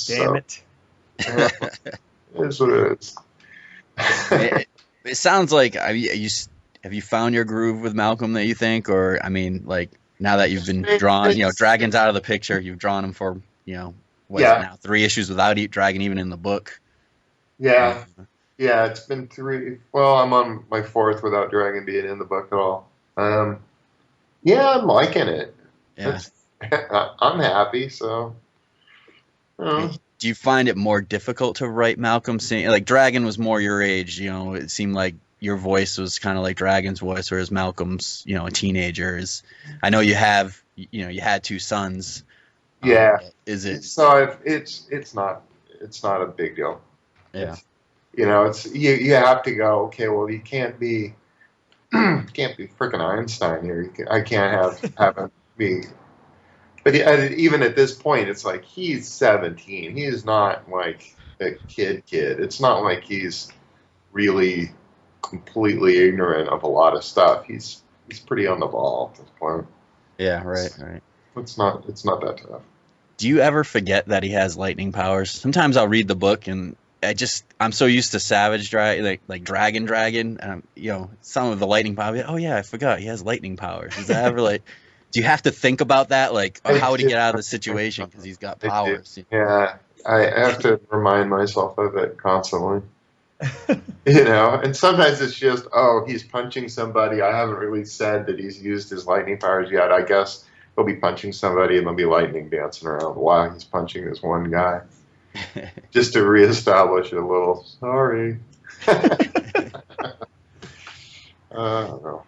Damn it. Yeah, it is what it is. It sounds like have you found your groove with Malcolm that you think, or I mean, like now that you've been drawn, Dragon's out of the picture, you've drawn him for what is it now, 3 issues without Dragon even in the book. Yeah, it's been 3. Well, I'm on my 4th without Dragon being in the book at all. Yeah, I'm liking it. Yeah. I'm happy. So. Do you find it more difficult to write Malcolm? Like Dragon was more your age, it seemed like your voice was kind of like Dragon's voice, whereas Malcolm's, a teenager. I know you have, you had 2 sons. Yeah. Is it? So it's not a big deal. Yeah. It's you have to go. Okay, well, you can't be freaking Einstein here. I can't have him be. But even at this point, it's like he's 17. He is not like a kid. It's not like he's really completely ignorant of a lot of stuff. He's pretty on the ball at this point. Yeah, right. It's not that tough. Do you ever forget that he has lightning powers? Sometimes I'll read the book and I'm so used to Savage Dragon, like Dragon, and some of the lightning powers. Oh yeah, I forgot he has lightning powers. Is that ever like? Do you have to think about that? Like, how would he get out of the situation because he's got powers? Yeah, I have to remind myself of it constantly. You know, and sometimes it's just, oh, he's punching somebody. I haven't really said that he's used his lightning powers yet. I guess he'll be punching somebody and there'll be lightning dancing around while he's punching this one guy. Just to reestablish a little, sorry. No.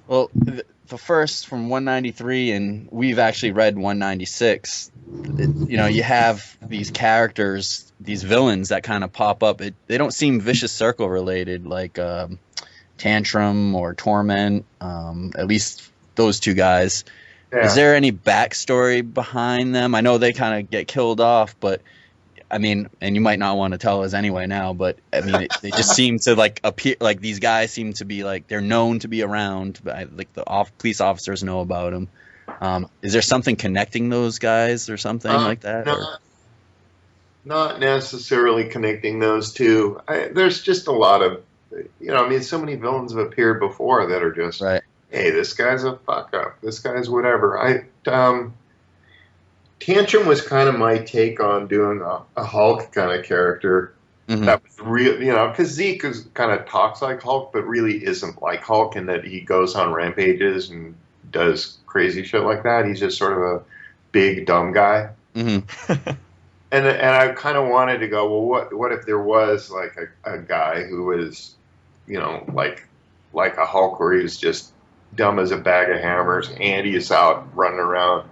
Well, the first from 193, and we've actually read 196. You know, you have these characters, these villains that kind of pop up. They don't seem Vicious Circle related, like Tantrum or Torment. At least those two guys. Yeah. Is there any backstory behind them? I know they kind of get killed off, but I mean, and you might not want to tell us anyway now, but I mean, they just seem to like appear, like these guys seem to be like, they're known to be around, like the police officers know about them. Is there something connecting those guys or something like that? Not necessarily connecting those two. There's just a lot of, you know, I mean, so many villains have appeared before that are just, Right. Hey, this guy's a fuck up. This guy's whatever. Tantrum was kind of my take on doing a Hulk kind of character. Mm-hmm. That was real, you know, because Zeke is kind of talks like Hulk, but really isn't like Hulk in that he goes on rampages and does crazy shit like that. He's just sort of a big dumb guy. Mm-hmm. And I kind of wanted to go, well, what if there was like a guy who was, you know, like a Hulk where he was just dumb as a bag of hammers and he's out running around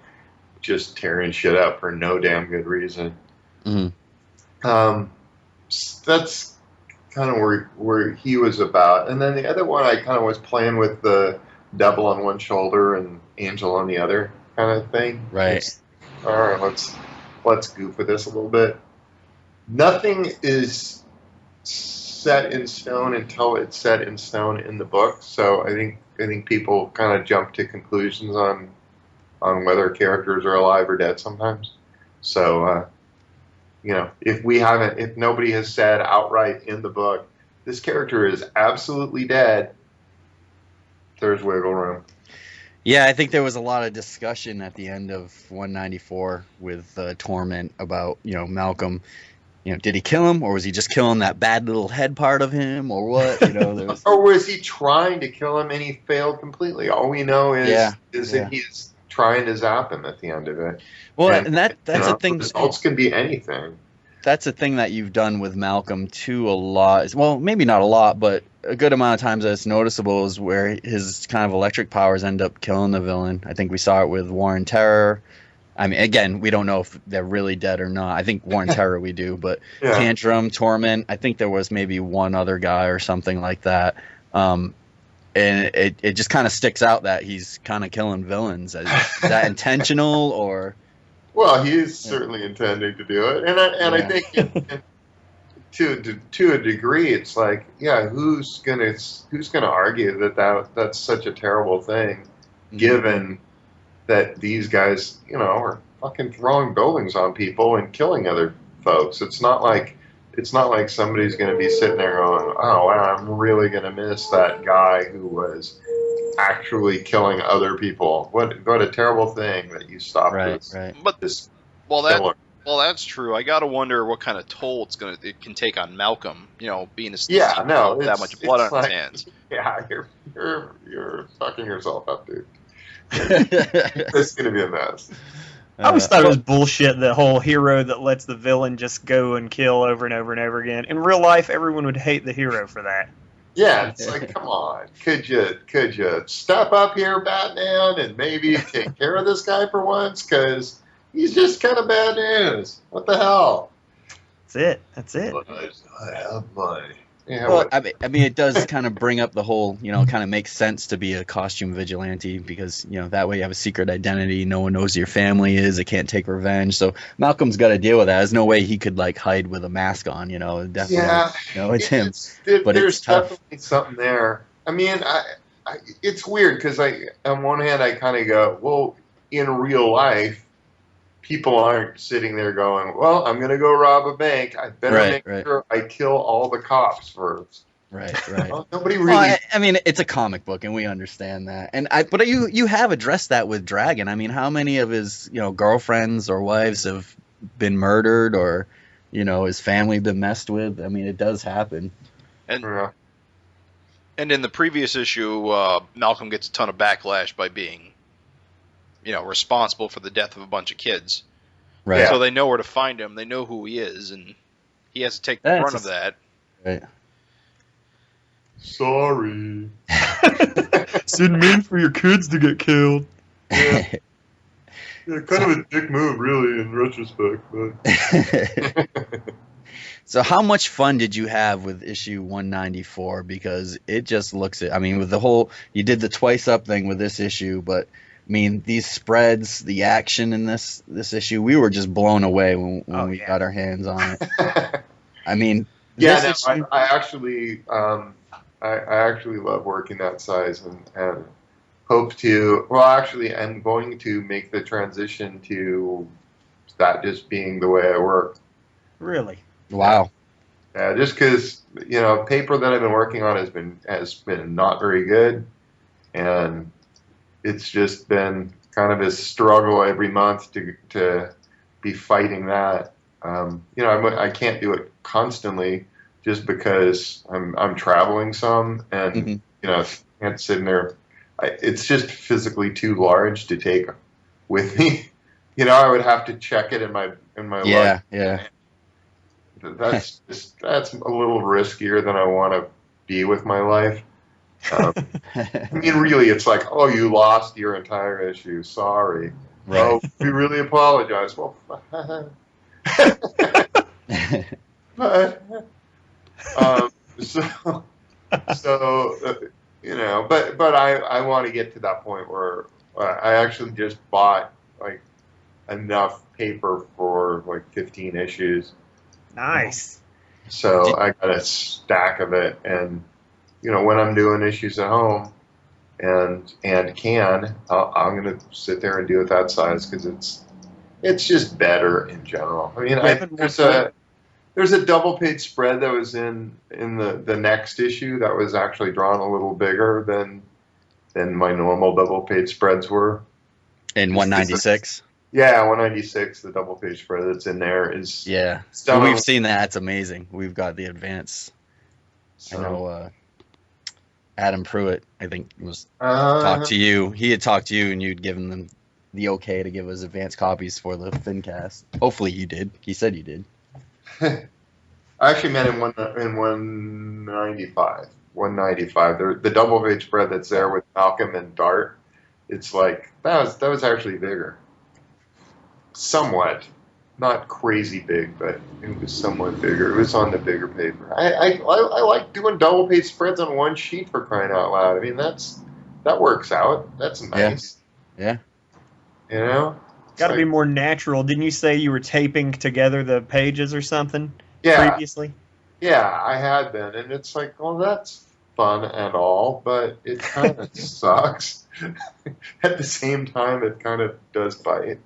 just tearing shit up for no damn good reason. Mm-hmm. That's kind of where he was about. And then the other one, I kind of was playing with the devil on one shoulder and angel on the other kind of thing. Right. All right, let's goof with this a little bit. Nothing is set in stone until it's set in stone in the book. So I think people kind of jump to conclusions on whether characters are alive or dead sometimes. So, you know, if nobody has said outright in the book, this character is absolutely dead, there's wiggle room. Yeah, I think there was a lot of discussion at the end of 194 with Torment about, you know, Malcolm. You know, did he kill him, or was he just killing that bad little head part of him, or what? You know, there was... Or was he trying to kill him and he failed completely? All we know is that he's trying to zap him at the end of it. Well, and that's a thing. Results can be anything. That's a thing that you've done with Malcolm too a lot. Well, maybe not a lot, but a good amount of times that it's noticeable is where his kind of electric powers end up killing the villain. I think we saw it with War and Terror. I mean, again, we don't know if they're really dead or not. I think War and Terror we do, but yeah. Tantrum, Torment, I think there was maybe one other guy or something like that. And it just kind of sticks out that he's kind of killing villains. Is that intentional or? Well, he's certainly intending to do it, and I think to a degree, it's like, yeah, who's gonna argue that's such a terrible thing, given that these guys, you know, are fucking throwing buildings on people and killing other folks. It's not like somebody's going to be sitting there going, oh, wow, I'm really going to miss that guy who was actually killing other people. What a terrible thing that you stopped this. Right. But that's true. I gotta wonder what kind of toll it can take on Malcolm. You know, being that much blood on his hands. Yeah, you're fucking yourself up, dude. It's gonna be a mess. I always thought it was bullshit, the whole hero that lets the villain just go and kill over and over and over again. In real life, everyone would hate the hero for that. Yeah, it's like, come on, could you step up here, Batman, and maybe take care of this guy for once? Because he's just kind of bad news. What the hell? That's it. I have money. Yeah, well, I mean, it does kind of bring up the whole, you know, kind of makes sense to be a costume vigilante because, you know, that way you have a secret identity. No one knows who your family is. It can't take revenge. So Malcolm's got to deal with that. There's no way he could like hide with a mask on, you know. Definitely, yeah, you know, it's him. But there's it's tough. Definitely something there. I mean, it's weird because on one hand I kind of go, well, in real life, people aren't sitting there going, well, I'm going to go rob a bank. I better make sure I kill all the cops first. Right. Well, nobody really. Well, I mean, it's a comic book, and we understand that. But you have addressed that with Dragon. I mean, how many of his, you know, girlfriends or wives have been murdered, or his family been messed with. I mean, it does happen. And Yeah. and in the previous issue, Malcolm gets a ton of backlash by being, responsible for the death of a bunch of kids. Right. Yeah. So they know where to find him. They know who he is, and he has to take the That's brunt a- of that. Right. Sorry. Didn't mean for your kids to get killed. Yeah. Yeah, kind of a dick move, really, in retrospect. But So how much fun did you have with issue 194? Because it just looks at, I mean, with the whole, you did the twice up thing with this issue, but I mean, these spreads, the action in this issue, we were just blown away when we got our hands on it. I mean, yeah, this no, issue, I actually, I actually love working that size, and hope to. Well, actually, I'm going to make the transition to that just being the way I work. Really? wow. Just because paper that I've been working on has been not very good, and it's just been kind of a struggle every month to be fighting that. I can't do it constantly just because I'm traveling some, and can't sit in there. It's just physically too large to take with me. I would have to check it in my Yeah, luggage. yeah. That's a little riskier than I want to be with my life. I mean, really, it's like, oh, you lost your entire issue. Sorry. Right. Oh, we really apologize. Well, but but I want to get to that point where I actually just bought like enough paper for like 15 issues. Nice. So I got a stack of it, and when I'm doing issues at home and I'm gonna sit there and do it that size because it's just better in general. I mean, there's a double page spread that was in the next issue that was actually drawn a little bigger than my normal double page spreads were. In 196. Yeah, 196, the double page spread that's in there is Well, we've seen that. It's amazing. We've got the advance. So, I know Adam Pruitt, I think, was talked to you. He had talked to you, and you'd given them the okay to give us advance copies for the FinCast. Hopefully you did. He said you did. I actually meant in 195. 195. The double page spread that's there with Malcolm and Dart. It's like that was actually bigger. Somewhat, not crazy big, but it was somewhat bigger. It was on the bigger paper. I like doing double page spreads on one sheet, for crying out loud. I mean, that works out. That's nice. Yeah. Got to be more natural. Didn't you say you were taping together the pages or something previously? Yeah, I had been, and it's like, well, that's fun and all, but it kind of sucks. At the same time, it kind of does bite.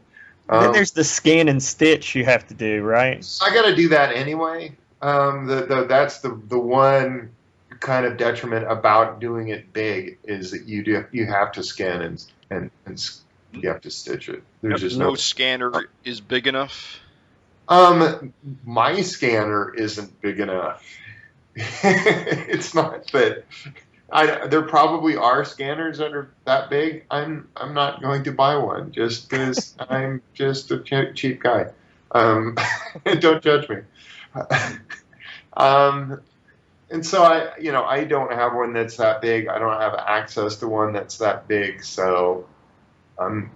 Then there's the scan and stitch you have to do, right? I got to do that anyway. That's the one kind of detriment about doing it big is that you have to scan and you have to stitch it. There's just no scanner is big enough. My scanner isn't big enough. It's not that. There probably are scanners that are that big. I'm not going to buy one just because I'm just a cheap guy. Don't judge me. And so I don't have one that's that big. I don't have access to one that's that big. So I'm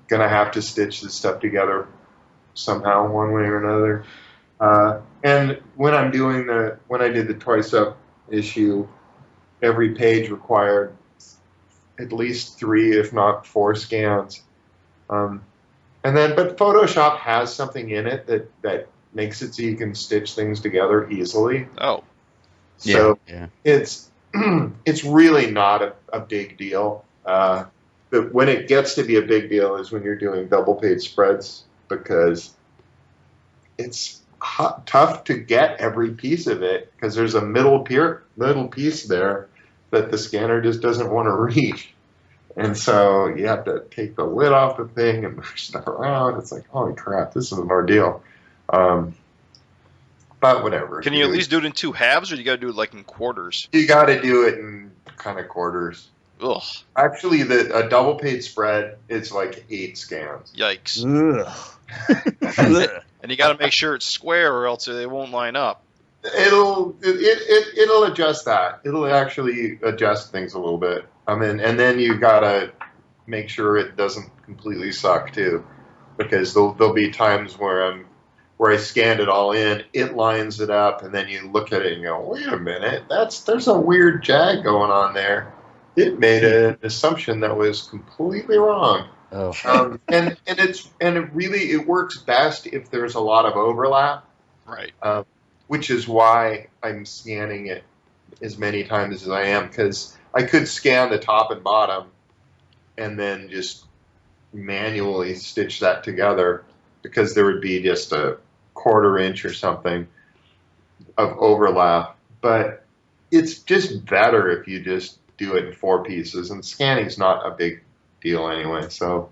gonna have to stitch this stuff together somehow, one way or another. And when I did the twice up issue, every page required at least 3, if not 4 scans. But Photoshop has something in it that makes it so you can stitch things together easily. Oh. So yeah. it's really not a big deal. But when it gets to be a big deal is when you're doing double page spreads, because it's tough to get every piece of it because there's a middle piece there that the scanner just doesn't want to reach. And so you have to take the lid off the thing and move stuff around. It's like, holy crap, this is an ordeal. but whatever. Can you at least do it in 2 halves, or you got to do it like in quarters? You got to do it in kind of quarters. Ugh, Actually, a double page spread is like 8 scans. yikes! Ugh. And you got to make sure it's square, or else they won't line up. It'll adjust that. It'll actually adjust things a little bit. I mean, and then you gotta make sure it doesn't completely suck too, because there'll be times where I scanned it all in, it lines it up, and then you look at it and go, wait a minute, there's a weird jag going on there. It made an assumption that was completely wrong. Oh. And it really works best if there's a lot of overlap. Right. Which is why I'm scanning it as many times as I am, because I could scan the top and bottom and then just manually stitch that together, because there would be just a 1/4 inch or something of overlap. But it's just better if you just do it in 4 pieces, and scanning's not a big deal anyway. So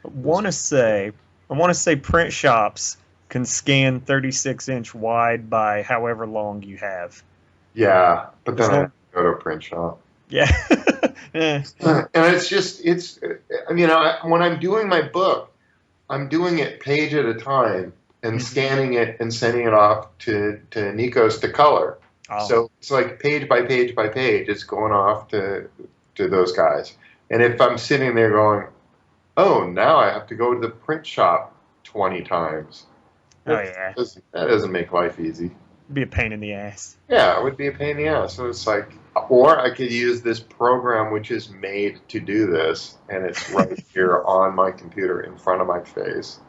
I want to say print shops can scan 36-inch wide by however long you have. yeah, but then I have to go to a print shop. Yeah. Eh. And when I'm doing my book, I'm doing it page at a time and scanning it and sending it off to Nikos to color. Oh. So it's like page by page by page, it's going off to those guys. And if I'm sitting there going, oh, now I have to go to the print shop 20 times. Oh, yeah. That doesn't make life easy. Be a pain in the ass. Yeah, it would be a pain in the ass. So it's like, or I could use this program which is made to do this, and it's right here on my computer in front of my face.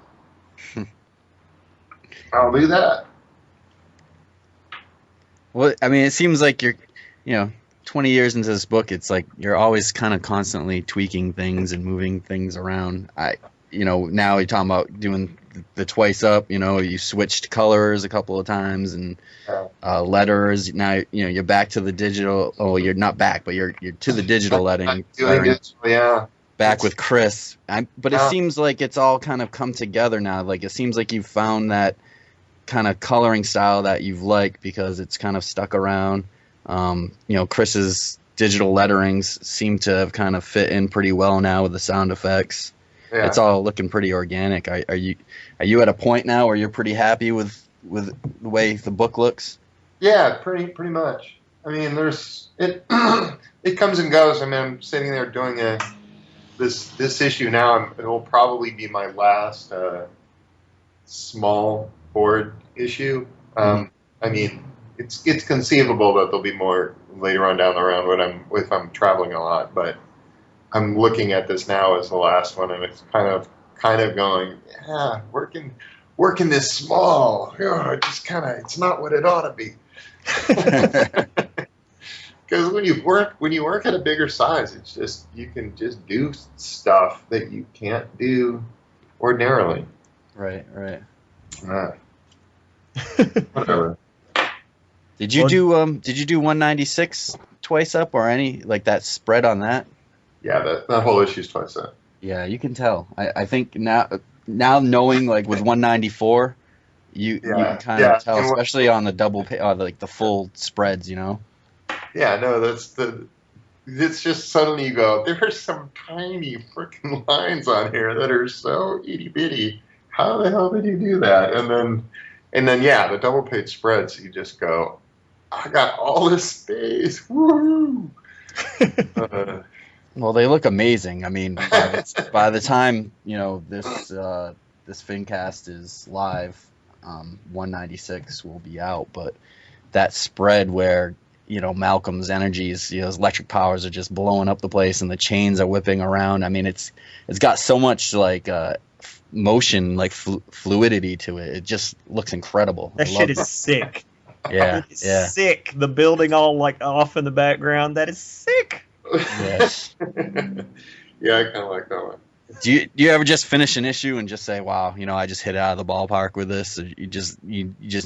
I'll do that. Well, I mean, it seems like you're, 20 years into this book, it's like you're always kind of constantly tweaking things and moving things around. Now you're talking about doing the twice up, you switched colors a couple of times, and letters. Now, you're back to the digital. Oh, you're not back, but you're to the digital lettering. Yeah. Back with Chris. But it seems like it's all kind of come together now. Like, it seems like you've found that kind of coloring style that you've liked, because it's kind of stuck around. Chris's digital letterings seem to have kind of fit in pretty well now with the sound effects. Yeah. It's all looking pretty organic. Are you at a point now where you're pretty happy with the way the book looks? Yeah, pretty much. I mean, it comes and goes. I mean, I'm sitting there doing this issue now. It will probably be my last small board issue. I mean, it's conceivable that there'll be more later on down the road if I'm traveling a lot, but I'm looking at this now as the last one, and it's kind of going, yeah, working this small. It's not what it ought to be. Because when you work at a bigger size, it's just, you can just do stuff that you can't do ordinarily. Right. Whatever. Did you do 196 twice up, or any like that spread on that? Yeah, that whole issue's twice up. Yeah, you can tell. I think now knowing, like, with 194, you can kind of tell, especially on the double like the full spreads, Yeah, no, it's just suddenly you go, there's some tiny freaking lines on here that are so itty bitty. How the hell did you do that? And then yeah, the double page spreads, you just go, I got all this space. Woo! Well, they look amazing. I mean, by the time this FINcast is live, 196 will be out. But that spread where Malcolm's energies, his electric powers are just blowing up the place, and the chains are whipping around. I mean, it's got so much like motion, like fluidity to it. It just looks incredible. That shit is sick. Yeah, it's sick. The building all like off in the background. That is sick. Yes. Yeah, I kind of like that one. Do you ever just finish an issue and just say, "Wow, I just hit it out of the ballpark with this"? Or you just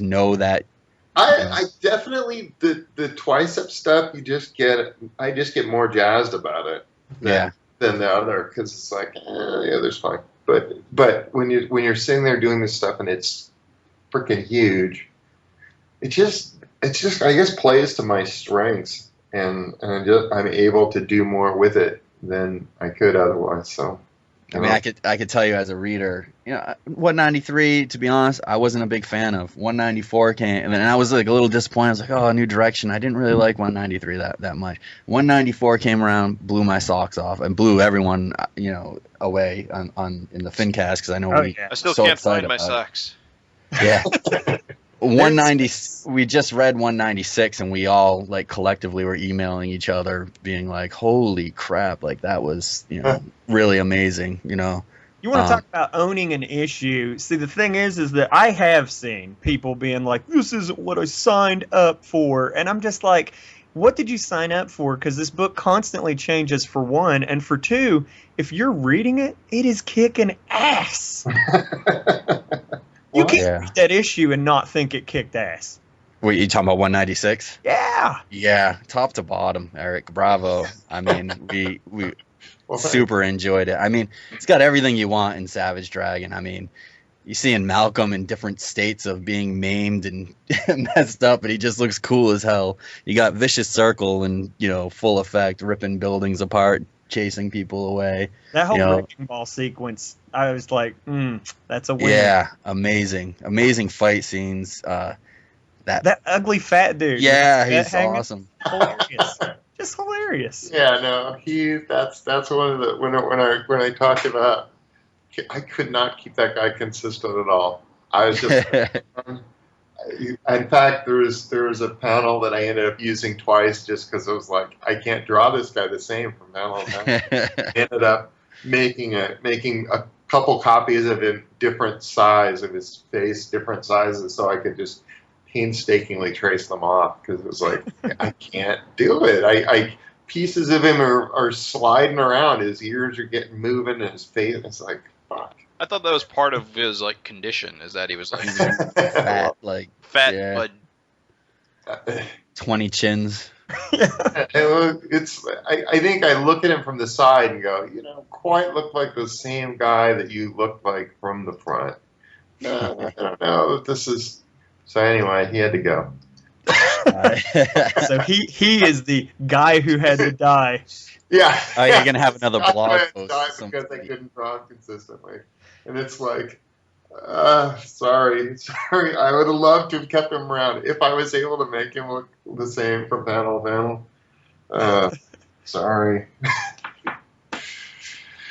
know that. I definitely the twice up stuff. I just get more jazzed about it. Than the other, because it's like, yeah, there's fine. But when you're sitting there doing this stuff and it's freaking huge, it just I guess plays to my strengths, and I'm able to do more with it than I could otherwise. So. I mean, I could tell you as a reader, 193, to be honest, I wasn't a big fan of. 194 came, and I was like a little disappointed. I was like, oh, a new direction. I didn't really like 193 that much. 194 came around, blew my socks off, and blew everyone, away on in the FINcast, because I know I still can't find my socks. Yeah. 190. We just read 196, and we all like collectively were emailing each other, being like, "Holy crap! Like that was really amazing." You want to talk about owning an issue? See, the thing is that I have seen people being like, "This isn't what I signed up for," and I'm just like, "What did you sign up for?" Because this book constantly changes, for one, and for two, if you're reading it, it is kicking ass. You can't read that issue and not think it kicked ass. Wait, you talking about 196? Yeah. Yeah, top to bottom, Eric. Bravo. I mean, we super enjoyed it. I mean, it's got everything you want in Savage Dragon. I mean, you see in Malcolm in different states of being maimed and messed up, but he just looks cool as hell. You got Vicious Circle and, full effect, ripping buildings apart, chasing people away. That whole wrecking ball sequence, I was like, that's a winner. Yeah, amazing fight scenes. That ugly fat dude. Yeah, he's awesome. Hilarious. Just hilarious. Yeah, no, that's one of the when I talked about, I could not keep that guy consistent at all. I was just. In fact, there was a panel that I ended up using twice just because I was like, I can't draw this guy the same from panel to panel. Ended up making a couple copies of him, different size of his face, different sizes, so I could just painstakingly trace them off, because it was like, I can't do it. I pieces of him are sliding around. His ears are getting moving, and his face. It's like, fuck. I thought that was part of his condition, is that he was fat, but 20 chins. I think I look at him from the side and go, quite look like the same guy that you look like from the front. I don't know. This is so. Anyway, he had to go. So he is the guy who had to die. Yeah. Oh, you're gonna have another blog post because I couldn't draw consistently, and it's like, sorry. I would have loved to have kept him around if I was able to make him look the same from panel to panel. Sorry.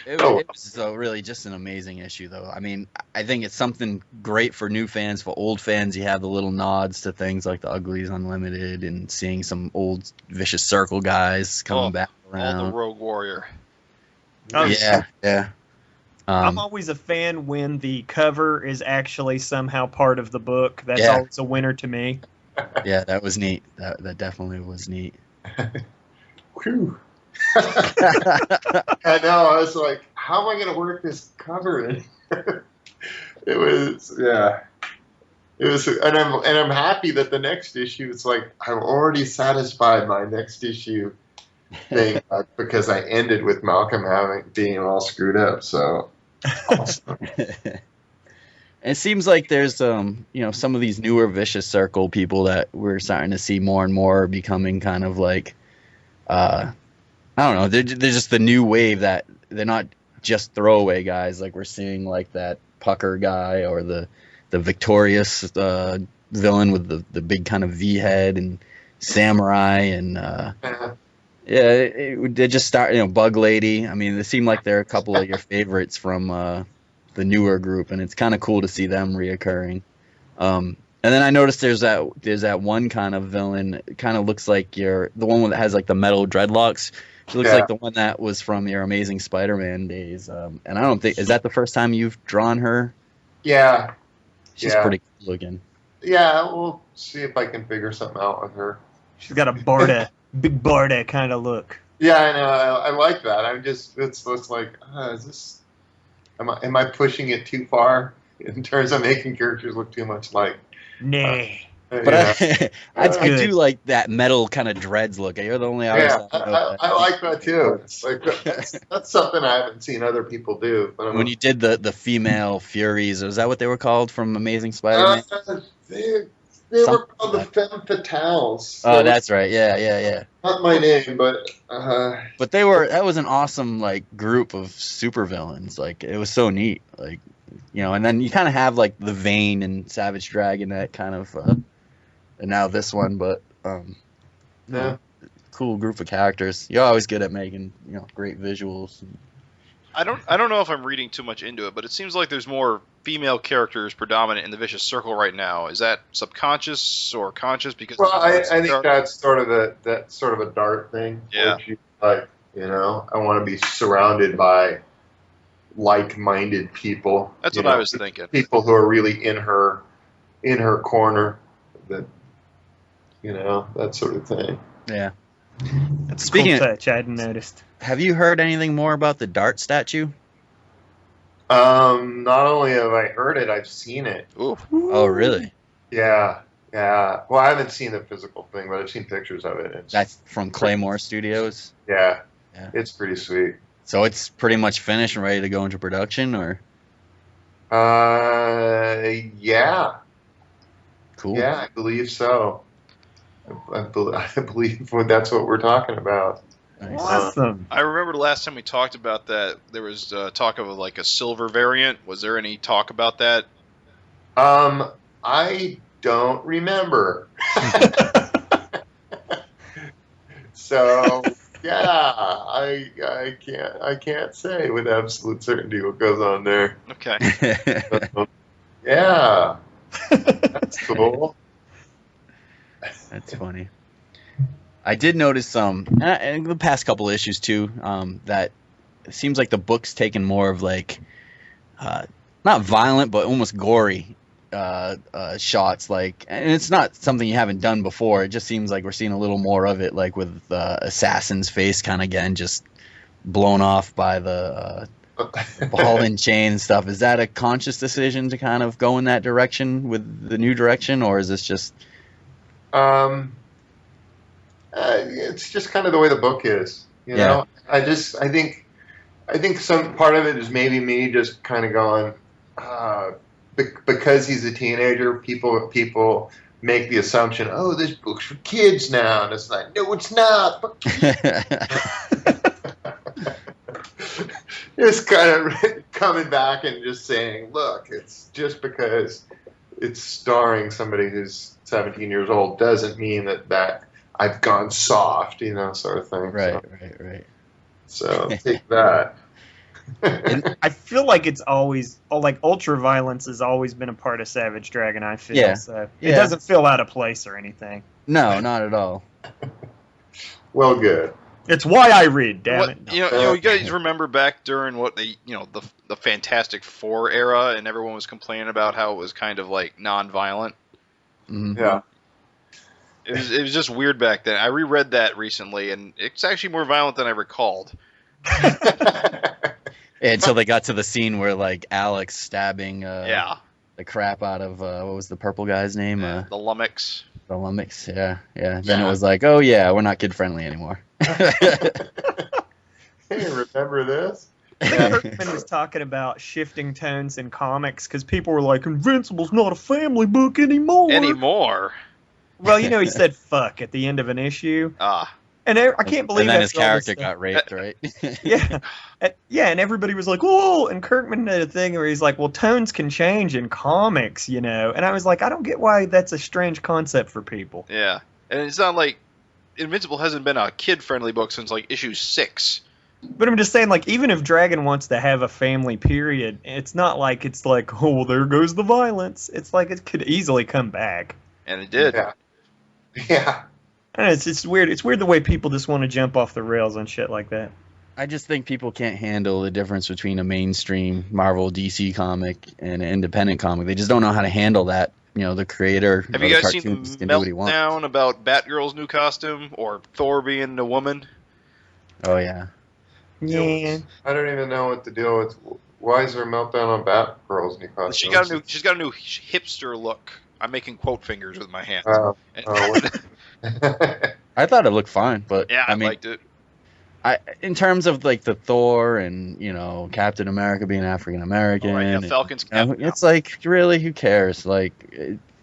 It was really just an amazing issue, though. I mean, I think it's something great for new fans. For old fans, you have the little nods to things like the Uglies Unlimited and seeing some old Vicious Circle guys coming back around. All the Rogue Warrior. Yeah. I'm always a fan when the cover is actually somehow part of the book. That's always a winner to me. Yeah, that was neat. That definitely was neat. Whew. I know. I was like, how am I going to work this cover in? It was, and I'm happy that the next issue, it's like, I'm already satisfied my next issue thing because I ended with Malcolm being all screwed up. So awesome. It seems like there's some of these newer Vicious Circle people that we're starting to see more and more becoming kind of like, I don't know, they're just the new wave, that they're not just throwaway guys. Like we're seeing like that Pucker guy, or the Victorious villain with the big kind of V head, and Samurai, and they just start, Bug Lady. I mean, they seem like they're a couple of your favorites from the newer group, and it's kind of cool to see them reoccurring. And then I noticed there's that one kind of villain. It kind of looks like the one that has like the metal dreadlocks. She looks like the one that was from your Amazing Spider-Man days. And I don't think, is that the first time you've drawn her? Yeah. She's pretty good looking. Yeah, we'll see if I can figure something out with her. She's got a big Barda kind of look. Yeah, I know. I like that. I'm just, it's like, is this, am I pushing it too far in terms of making characters look too much like? Nay. But I do like that metal kind of dreads look. You're the only artist. I like that too. It's like that's something I haven't seen other people do. But when you did the female Furies, was that what they were called from Amazing Spider-Man? They Some- were called the Femme Fatales. Oh, That was that's right. Yeah. not my name, but But that was an awesome like group of supervillains. Like it was so neat. Like and then you kind of have like the Vane and Savage Dragon that kind of and now this one, but yeah. cool group of characters. You're always good at making great visuals. I don't know if I'm reading too much into it, but it seems like there's more female characters predominant in the Vicious Circle right now. Is that subconscious or conscious? Because Well, I think that's sort of a Dart thing. Yeah. Where she's like, I want to be surrounded by like-minded people. That's what I was thinking. People who are really in her corner. That that sort of thing. Yeah. That's a Speaking cool of- touch. I hadn't noticed. Have you heard anything more about the Dart statue? Not only have I heard it, I've seen it. Ooh. Oh, really? Yeah. Well, I haven't seen the physical thing, but I've seen pictures of it. That's from Claymore Studios. Yeah. Yeah. It's pretty sweet. So it's pretty much finished and ready to go into production, or? Yeah. Cool. Yeah, I believe so. I believe that's what we're talking about. Nice. Awesome. I remember the last time we talked about that, there was talk of like a silver variant. Was there any talk about that? I don't remember. So yeah, I can't say with absolute certainty what goes on there. Okay. Yeah, that's cool. That's funny. I did notice in the past couple issues too, that it seems like the book's taken more of like not violent but almost gory shots, like, and it's not something you haven't done before. It just seems like we're seeing a little more of it, like with Assassin's face kind of getting just blown off by the ball and chain and stuff. Is that a conscious decision to kind of go in that direction with the new direction, or is this just it's just kind of the way the book is, know. I think some part of it is maybe me just kind of going, because he's a teenager, people make the assumption, oh, this book's for kids now, and it's like, no, it's not. For kids. Just kind of coming back and just saying, look, it's just because it's starring somebody who's 17 years old doesn't mean that I've gone soft, sort of thing. Right. So take that. And I feel like it's always like ultra violence has always been a part of Savage Dragon. I feel so it doesn't feel out of place or anything. No, not at all. Well, good. It's why I read. Damn it! You guys remember back during what the Fantastic Four era, and everyone was complaining about how it was kind of like non-violent. Mhm. Yeah. It was just weird back then. I reread that recently, and it's actually more violent than I recalled. Until they got to the scene where like Alex stabbing Yeah. the crap out of what was the purple guy's name? The Lummox. The Lummox. Yeah. Then it was like, oh yeah, we're not kid friendly anymore. Hey, remember this? Kirkman was talking about shifting tones in comics because people were like, Invincible's not a family book anymore. Well, he said "fuck" at the end of an issue, and I can't believe. And then his after all this character stuff- got raped, right? Yeah, and everybody was like, "Oh!" And Kirkman did a thing where he's like, "Well, tones can change in comics, And I was like, "I don't get why that's a strange concept for people." Yeah, and it's not like Invincible hasn't been a kid-friendly book since like issue 6. But I'm just saying, like, even if Dragon wants to have a family period, it's not like it's like, "Oh, well, there goes the violence." It's like it could easily come back. And it did. Yeah. I don't know, it's weird. It's weird the way people just want to jump off the rails on shit like that. I just think people can't handle the difference between a mainstream Marvel DC comic and an independent comic. They just don't know how to handle that. The creator Have of you the guys seen cartoons the can do what he wants. meltdown about Batgirl's new costume or Thor being a woman? Oh yeah. Yeah. I don't even know what to deal with. Why is there a meltdown on Batgirl's new costume? She's got a new hipster look. I'm making quote fingers with my hands. I thought it looked fine, but Yeah, I mean, liked it. in terms of like the Thor and Captain America being African American, Oh, right, yeah, Falcon's Captain it's like really who cares? Like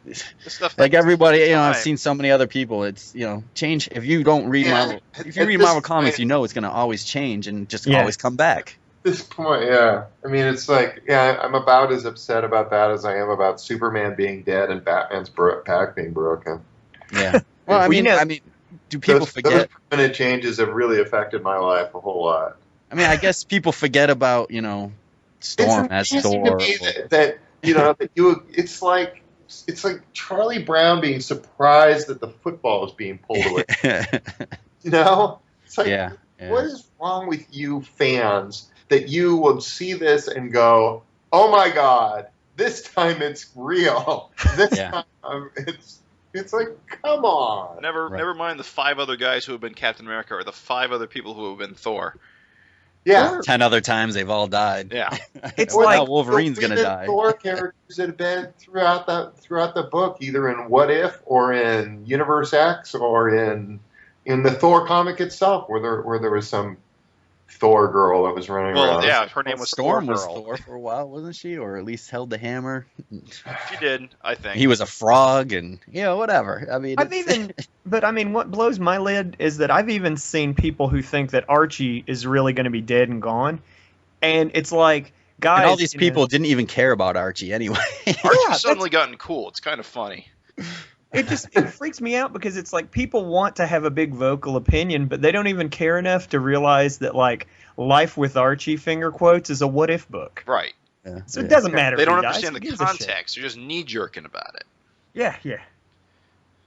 This stuff like everybody, I've time. seen so many other people. It's change. If you don't read Marvel, if you at read this Marvel comics, point- it's gonna always change and just Yeah. always come back. At this point, yeah. I mean, it's like, yeah, I'm about as upset about that as I am about Superman being dead and Batman's back being broken. Yeah. Well, Well, I mean, do people Those forget? permanent changes have really affected my life a whole lot. I mean, I guess people forget about Storm as It's amazing Thor. to me that that it's like Charlie Brown being surprised that the football is being pulled away. It's like, Yeah. what is wrong with you fans that you will see this and go, oh my god, this time it's real. This Yeah. time it's like, come on. Never mind the 5 other guys who have been Captain America or the 5 other people who have been Thor. Yeah. 10 other times they've all died. Yeah. It's Or like now Wolverine's the gonna women die. Thor characters that have been throughout the book, either in What If or in Universe X or in the Thor comic itself, where there was some Thor girl that was running Well, around. yeah, her name was Storm Thor was Girl. Thor for a while, wasn't she? Or at least held the hammer. She did, I think. He was a frog, and whatever. I mean, what blows my lid is that I've even seen people who think that Archie is really going to be dead and gone, and it's like, guys, and all these people didn't even care about Archie anyway. Archie's suddenly gotten cool. It's kind of funny. it freaks me out because it's like people want to have a big vocal opinion, but they don't even care enough to realize that like Life with Archie, finger quotes, is a what if book. Right. Yeah, So it doesn't matter. They if he don't dies. understand Who the gives a shit? context. They're just knee-jerking about it. Yeah.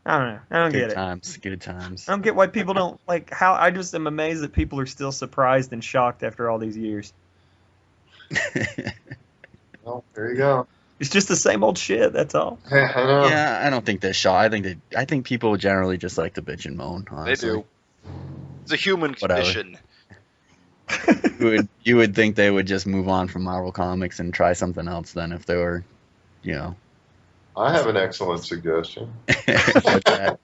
I don't know. I don't get it. Good times. I don't get why people don't like how. I just am amazed that people are still surprised and shocked after all these years. Well, there you go. It's just the same old shit. That's all. I know. Yeah, I don't think they're shocked. I think people generally just like to bitch and moan. Honestly. They do. It's a human Whatever. condition. You would think they would just move on from Marvel Comics and try something else then if they were, I have an excellent suggestion. like that.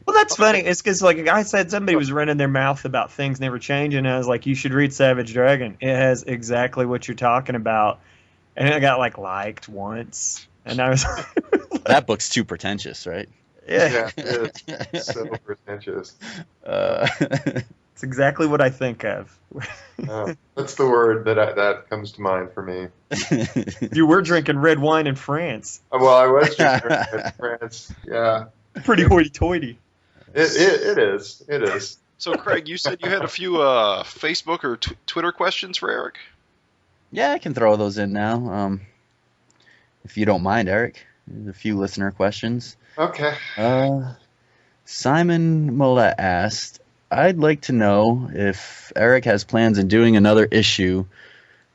Well, that's funny. It's because like a guy said somebody was running their mouth about things never change, and I was like, you should read Savage Dragon. It has exactly what you're talking about, and I got liked once, and I was That book's too pretentious, right? Yeah, it's so pretentious. It's exactly what I think of. That's the word that comes to mind for me. You were drinking red wine in France. Well, I was just in France. Yeah, Pretty hoity-toity. it is. It is. So, Craig, you said you had a few Facebook or Twitter questions for Eric? Yeah, I can throw those in now. If you don't mind, Eric. There's a few listener questions. Okay. Simon Millett asked, I'd like to know if Eric has plans in doing another issue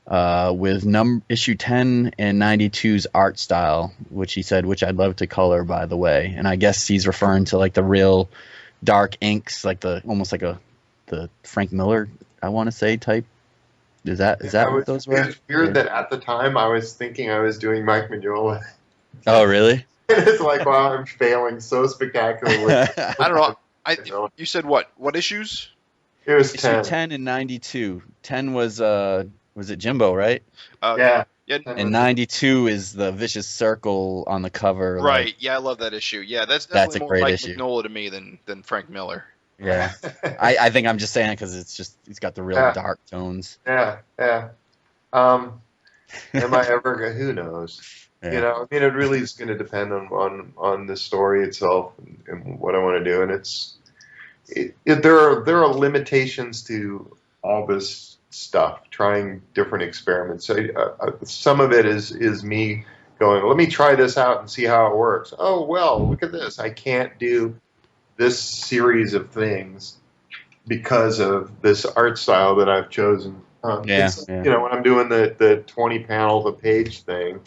with issue 10 and 92's art style, which he said, which I'd love to color, by the way. And I guess he's referring to like the real dark inks, like almost like the Frank Miller, I want to say, type. Is that what those were? It's weird that at the time I was thinking I was doing Mike Mignola. Oh, really? It's like, wow, I'm failing so spectacularly. I don't know. You said what? What issues? It was Issue 10. 10 and 92. 10 was it Jimbo, right? Yeah. Yeah. And 92 is the vicious circle on the cover. Right. like- Yeah, I love that issue. Yeah, that's That's definitely a more great Mike issue. Mignola to me than Frank Miller. yeah. I think I'm just saying it because it's got the real Yeah. dark tones. Yeah. Am I ever? Who knows? Yeah. I mean, it really is going to depend on the story itself and what I want to do. And there are limitations to all this stuff. Trying different experiments. So, some of it is me going, let me try this out and see how it works. Oh well, look at this. I can't do this series of things because of this art style that I've chosen. Yeah. When I'm doing the 20 panels a page thing,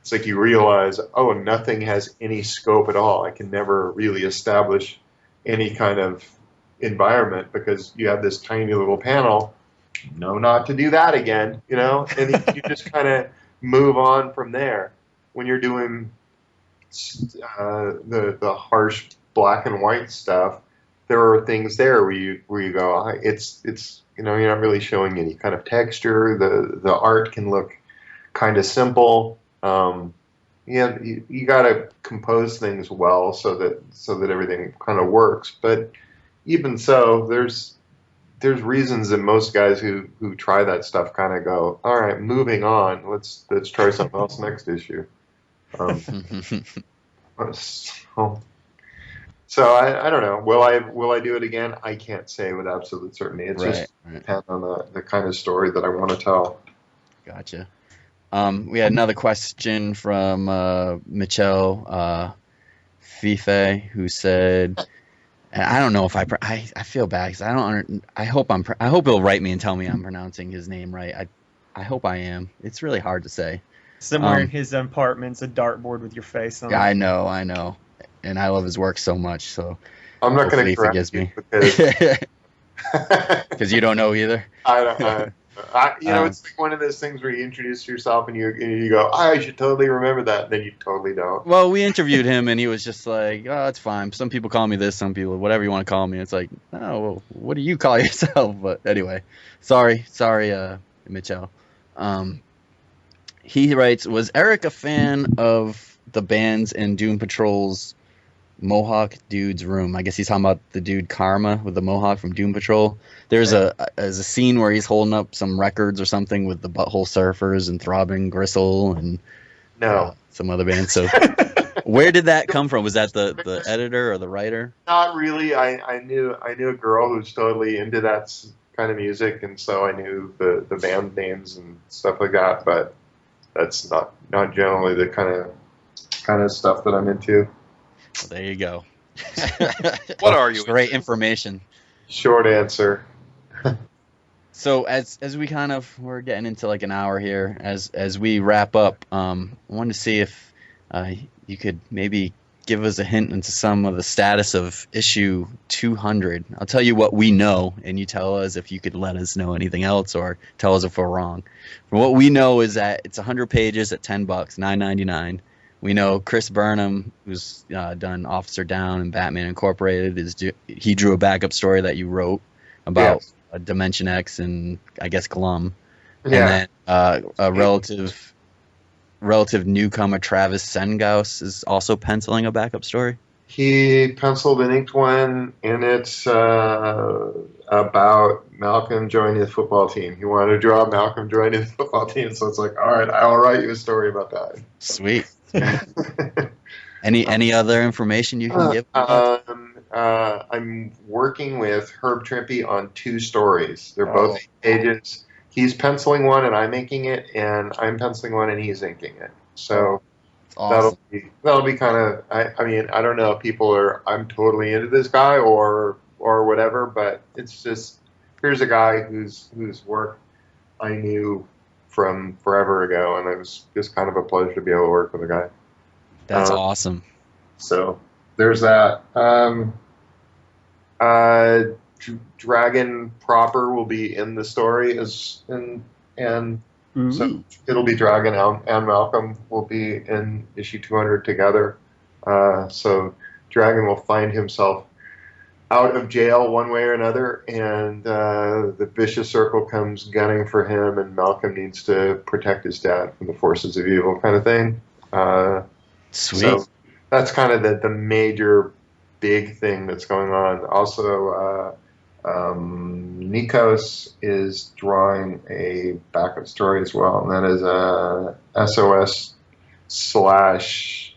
it's like you realize, oh, nothing has any scope at all. I can never really establish any kind of environment because you have this tiny little panel. No, not to do that again, and you just kind of move on from there. When you're doing the harsh black and white stuff, there are things there where you go, it's you're not really showing any kind of texture. The art can look kind of simple. you got to compose things well so that everything kind of works. But even so, there's reasons that most guys who try that stuff kind of go, all right, moving on. Let's try something else next issue. So I don't know. Will I do it again? I can't say with absolute certainty. It just depends on the kind of story that I want to tell. Gotcha. We had another question from Michelle Fife, who said, and I don't know if I feel bad because I hope he'll write me and tell me I'm pronouncing his name right. I hope I am. It's really hard to say. Somewhere in his apartment's a dartboard with your face on it. Yeah, I know. And I love his work so much, so I'm not going to forgive me because you don't know either. It's like one of those things where you introduce yourself and you go, I should totally remember that, and then you totally don't. Well, we interviewed him and he was just like, oh, it's fine. Some people call me this, some people whatever you want to call me. It's like, oh, well, what do you call yourself? But anyway, sorry, Mitchell. He writes, was Erik a fan of the bands in Doom Patrol's Mohawk Dude's room? I guess he's talking about the dude Karma with the Mohawk from Doom Patrol. There's a scene where he's holding up some records or something with the Butthole Surfers and Throbbing Gristle and some other bands. So where did that come from? Was that the editor or the writer? Not really. I knew a girl who's totally into that kind of music, and so I knew the band names and stuff like that. But that's not generally the kind of stuff that I'm into. Well, there you go. What are you? Great information. Short answer. So as we we're getting into like an hour here, as we wrap up, I wanted to see if you could maybe give us a hint into some of the status of issue 200. I'll tell you what we know, and you tell us if you could let us know anything else or tell us if we're wrong. What we know is that it's 100 pages at $10, $9.99. We know Chris Burnham, who's done Officer Down and Batman Incorporated, he drew a backup story that you wrote about Dimension X and I guess Glum. Yeah. And then a relative newcomer, Travis Sengaus, is also penciling a backup story. He penciled and inked one, and it's about Malcolm joining the football team. He wanted to draw Malcolm joining the football team, so it's like, all right, I'll write you a story about that. Sweet. Any other information you can give? I'm working with Herb Trimpe on 2 stories. They're both 8 pages. He's penciling one and I'm inking it, and I'm penciling one and he's inking it. So awesome. that'll be kind of. I mean, I don't know if people are. I'm totally into this guy or whatever, but it's just here's a guy whose work I knew from forever ago, and it was just kind of a pleasure to be able to work with a guy. That's awesome. So there's that. Dragon proper will be in the story and so it'll be Dragon and Malcolm will be in issue 200 together. So Dragon will find himself out of jail one way or another, and the vicious circle comes gunning for him, and Malcolm needs to protect his dad from the forces of evil, kind of thing. Sweet. So that's kind of the major big thing that's going on. Also, Nikos is drawing a backup story as well, and that is a SOS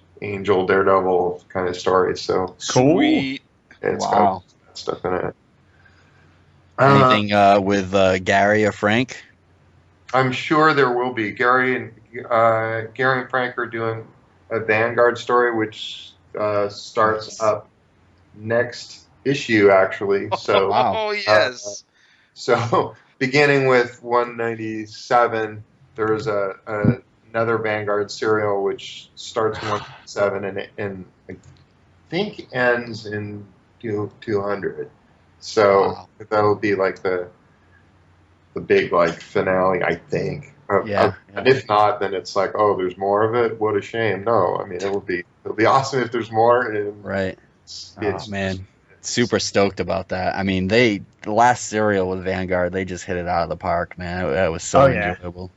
/ Angel Daredevil kind of story. So Sweet. It's got stuff in it. Anything with Gary or Frank? I'm sure there will be. Gary and Frank are doing a Vanguard story, which starts up next issue, actually. So, oh yes. So beginning with 197, there is another Vanguard serial which starts in 197 and I think ends in 200. So that'll be like the big like finale, I think. And if not, then it's like, oh, there's more of it. What a shame. No, I mean it'll be awesome if there's more. And right. Man, super stoked about that. I mean, the last serial with Vanguard, they just hit it out of the park, man. That was so enjoyable.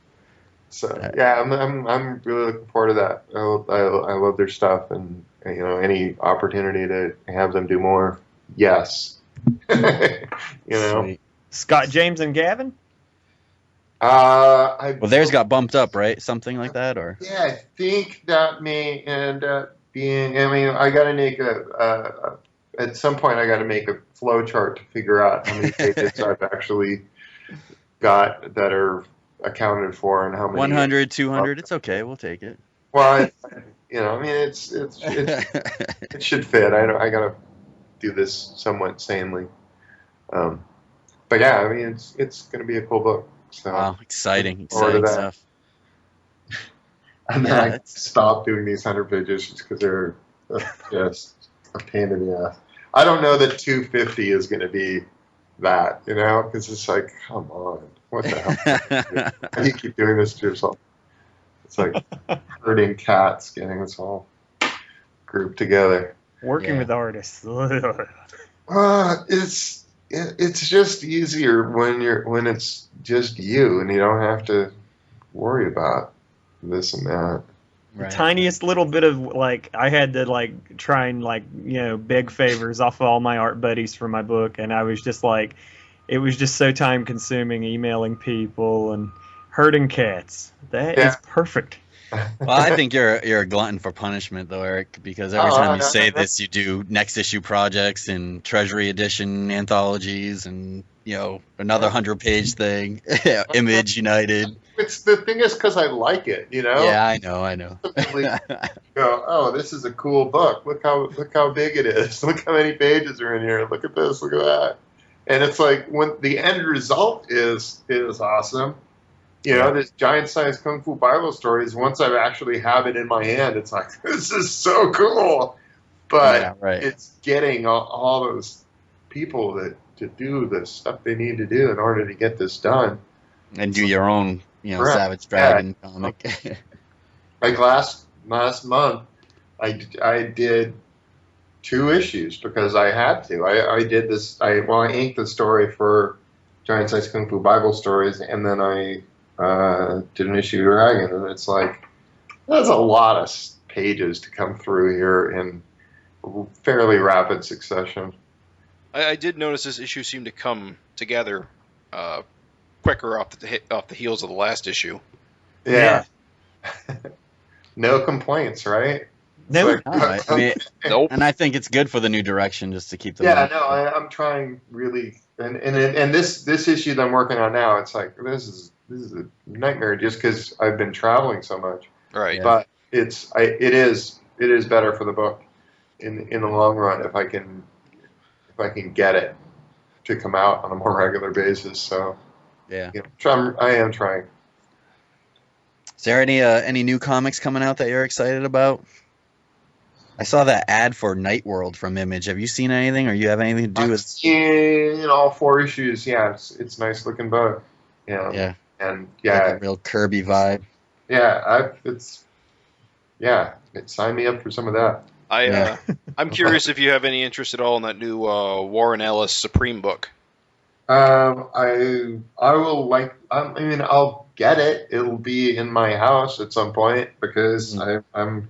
So yeah, I'm really looking forward to that. I love their stuff, and any opportunity to have them do more, yes. Sweet. Scott, James, and Gavin. Well, theirs got bumped up, right? Something like that, or yeah, I think that may end up being. I mean, I got to make at some point I got to make a flow chart to figure out how many pages I've actually got that are accounted for and how many. 100, 200. It's okay. We'll take it. Well, I mean, it should fit. I got to do this somewhat sanely. But yeah, I mean, it's going to be a cool book. So wow, exciting that. stuff. And then I stopped doing these 100-page issues because they're just a pain in the ass. I don't know that 250 is going to be that, because it's like, come on, what the hell? How do you keep doing this to yourself? It's like herding cats, getting us all grouped together. Working with artists. It's just easier when it's just you and you don't have to worry about this and that. Right. The tiniest little bit of I had to try and beg favors off of all my art buddies for my book, and I was just it was just so time consuming emailing people and herding cats. That is perfect. Well, I think you're a glutton for punishment, though, Eric, because every time you say this, you do next issue projects and Treasury edition anthologies, and another 100-page thing, Image United. It's the thing is because I like it, Yeah, I know. Go, oh, this is a cool book. Look how big it is. Look how many pages are in here. Look at this. Look at that. And it's like when the end result is awesome. This giant-sized Kung Fu Bible stories, once I actually have it in my hand, it's like, this is so cool. But it's getting all those people to do the stuff they need to do in order to get this done. And do your own, Savage Dragon comic. Like last month, I did 2 issues because I had to. I did this, I inked the story for Giant-Sized Kung Fu Bible Stories, and then I did an issue of Dragon, and it's like, that's a lot of pages to come through here in fairly rapid succession. I did notice this issue seemed to come together quicker off the heels of the last issue. Yeah. No complaints, right? No. Nope. And I think it's good for the new direction just to keep them. Yeah, no, I'm trying really, and this issue that I'm working on now, it's like this is a nightmare just because I've been traveling so much. Right. Yeah. But it is better for the book in the long run if I can get it to come out on a more regular basis. So yeah, I am trying. Is there any new comics coming out that you're excited about? I saw that ad for Night World from Image. Have you seen anything, or you have anything to do with? In all 4 issues, yeah, it's nice looking book. Yeah. And like a real Kirby vibe. Yeah, sign me up for some of that. I'm curious if you have any interest at all in that new Warren Ellis Supreme book. I will I'll get it. It'll be in my house at some point because I'm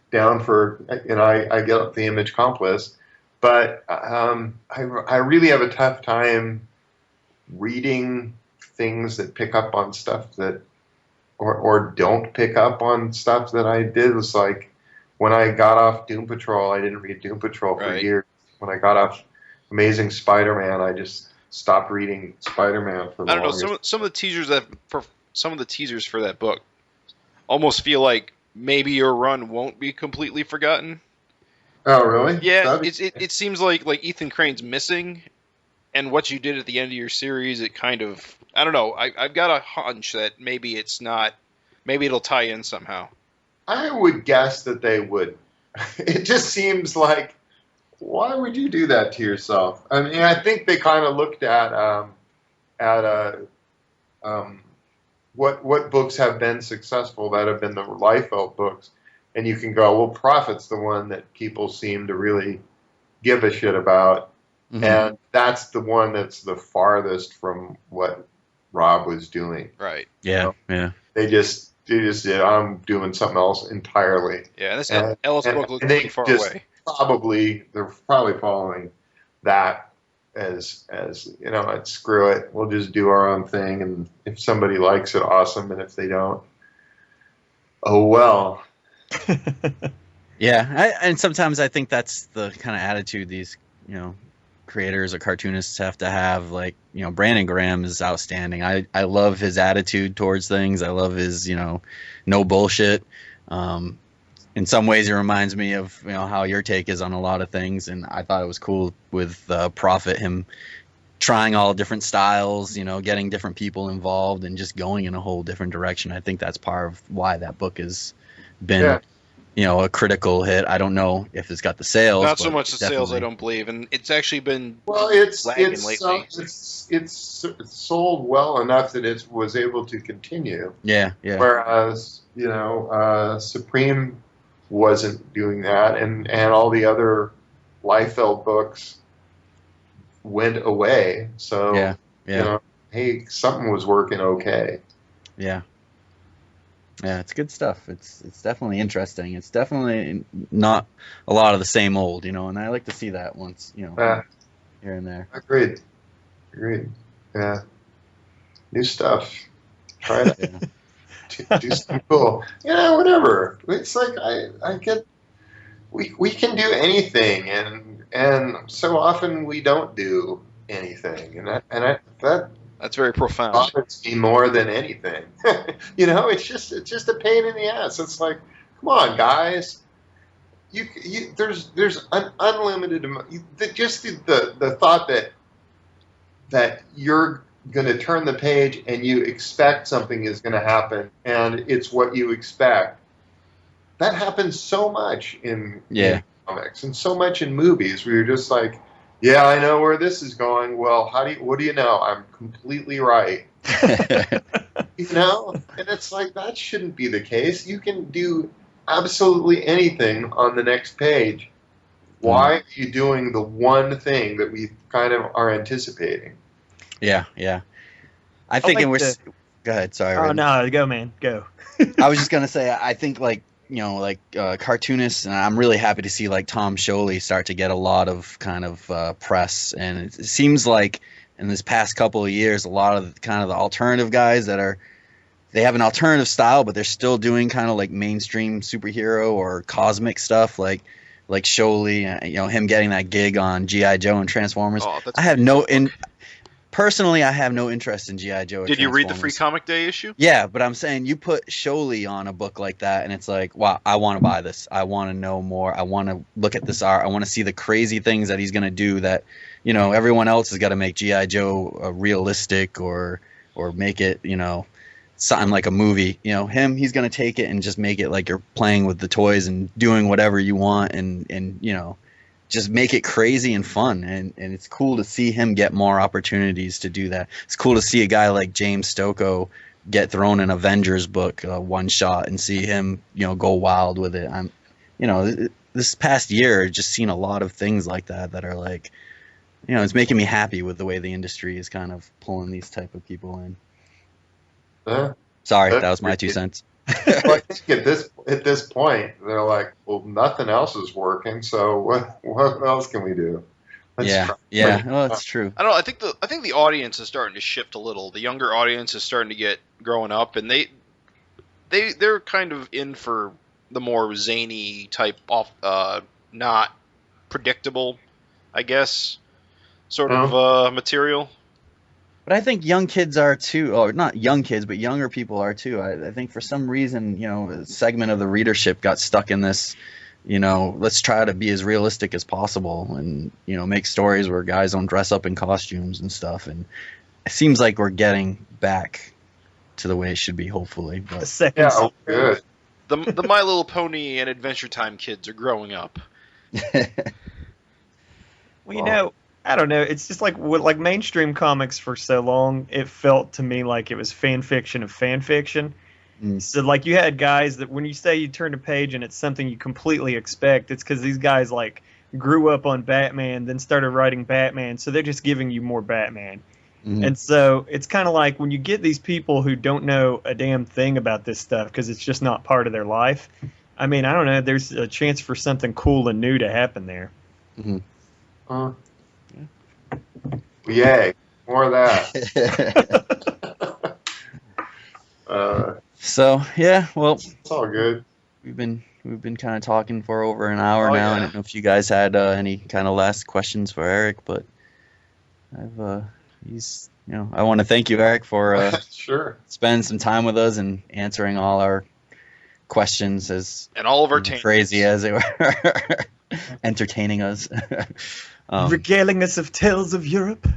down for, I get up the Image comp list. But I really have a tough time reading things that pick up on stuff that, or don't pick up on stuff that I did. It was like when I got off Doom Patrol, I didn't read Doom Patrol for years. When I got off Amazing Spider-Man, I just stopped reading Spider-Man for the longest. I don't know. Some of the teasers for that book almost feel like maybe your run won't be completely forgotten. Oh, really? Yeah, it seems like Ethan Crane's missing, and what you did at the end of your series, it kind of, I don't know. I've got a hunch that maybe it's not. Maybe it'll tie in somehow. I would guess that they would. It just seems like, why would you do that to yourself? I mean, I think they kind of looked at what books have been successful that have been the Liefeld books, and you can go, well, Prophet's the one that people seem to really give a shit about, and that's the one that's the farthest from what Rob was doing. Right. Yeah. Yeah. they just did. I'm doing something else entirely. Yeah, and this Ellis book looks and pretty far away. They're probably following that as like, screw it, we'll just do our own thing, and if somebody likes it, awesome, and if they don't, oh well. Yeah, and sometimes I think that's the kind of attitude these creators or cartoonists have to have. Like, Brandon Graham is outstanding. I love his attitude towards things. I love his no bullshit. In some ways, it reminds me of how your take is on a lot of things, and I thought it was cool with Prophet, him trying all different styles, getting different people involved, and just going in a whole different direction. I think that's part of why that book has been a critical hit. I don't know if it's got the sales. Not so much the sales, I don't believe, and it's actually been lagging lately. It's sold well enough that it was able to continue. Yeah. Whereas Supreme wasn't doing that, and all the other Liefeld books went away. So hey, something was working okay. Yeah, it's good stuff. It's definitely interesting. It's definitely not a lot of the same old, and I like to see that once, here and there. Agreed. Yeah. New stuff. Try it. Do something cool. Whatever. It's like I get we can do anything, and so often we don't do anything, and that's very profound. Bothers me more than anything. It's just a pain in the ass. It's like, come on, guys. There's an unlimited amount. Just the thought that you're going to turn the page and you expect something is going to happen, and it's what you expect. That happens so much in comics and so much in movies, where you're just like, yeah, I know where this is going. Well, what do you know? I'm completely right. And it's like, that shouldn't be the case. You can do absolutely anything on the next page. Why are you doing the one thing that we kind of are anticipating? Yeah. I think go ahead. Sorry. Oh, no, go, man. Go. I was just going to say, I think cartoonists, and I'm really happy to see Tom Scioli start to get a lot of kind of press, and it seems like in this past couple of years, a lot of kind of the alternative guys they have an alternative style, but they're still doing kind of mainstream superhero or cosmic stuff, like Scioli, him getting that gig on G.I. Joe and Transformers. Personally, I have no interest in G.I. Joe. Did you read the Free Comic Day issue? Yeah, but I'm saying you put Scioli on a book like that, and it's like, wow, I want to buy this. I want to know more. I want to look at this art. I want to see the crazy things that he's going to do that, everyone else has got to make G.I. Joe realistic or make it, something like a movie. He's going to take it and just make it like you're playing with the toys and doing whatever you want and just make it crazy and fun, and it's cool to see him get more opportunities to do that. It's cool to see a guy like James Stokoe get thrown an Avengers book one shot and see him go wild with it. This past year I've just seen a lot of things like that are like, it's making me happy with the way the industry is kind of pulling these type of people in. Sorry, that was my 2 cents. Well, I think at this point they're like, well, nothing else is working, so what else can we do? Well, that's true. I don't know. I think the audience is starting to shift a little. The younger audience is starting to get growing up, and they're kind of in for the more zany type off, not predictable, I guess, sort of material. But I think young kids are too, or not young kids, but younger people are too. I think for some reason, a segment of the readership got stuck in this, let's try to be as realistic as possible and, make stories where guys don't dress up in costumes and stuff. And it seems like we're getting back to the way it should be, hopefully. But good. The My Little Pony and Adventure Time kids are growing up. Well, I don't know. It's just like mainstream comics for so long. It felt to me like it was fan fiction of fan fiction. So you had guys that when you say you turn a page and it's something you completely expect, it's because these guys grew up on Batman, then started writing Batman, so they're just giving you more Batman. And so it's kind of like when you get these people who don't know a damn thing about this stuff because it's just not part of their life. I mean, I don't know. There's a chance for something cool and new to happen there. Yay. More of that. So yeah, well, it's all good. We've been kind of talking for over an hour now. I don't know if you guys had any kind of last questions for Erik, but I want to thank you, Erik, for sure spending some time with us and answering all our questions and all of our crazy as they were, entertaining us, regaling us of tales of Europe.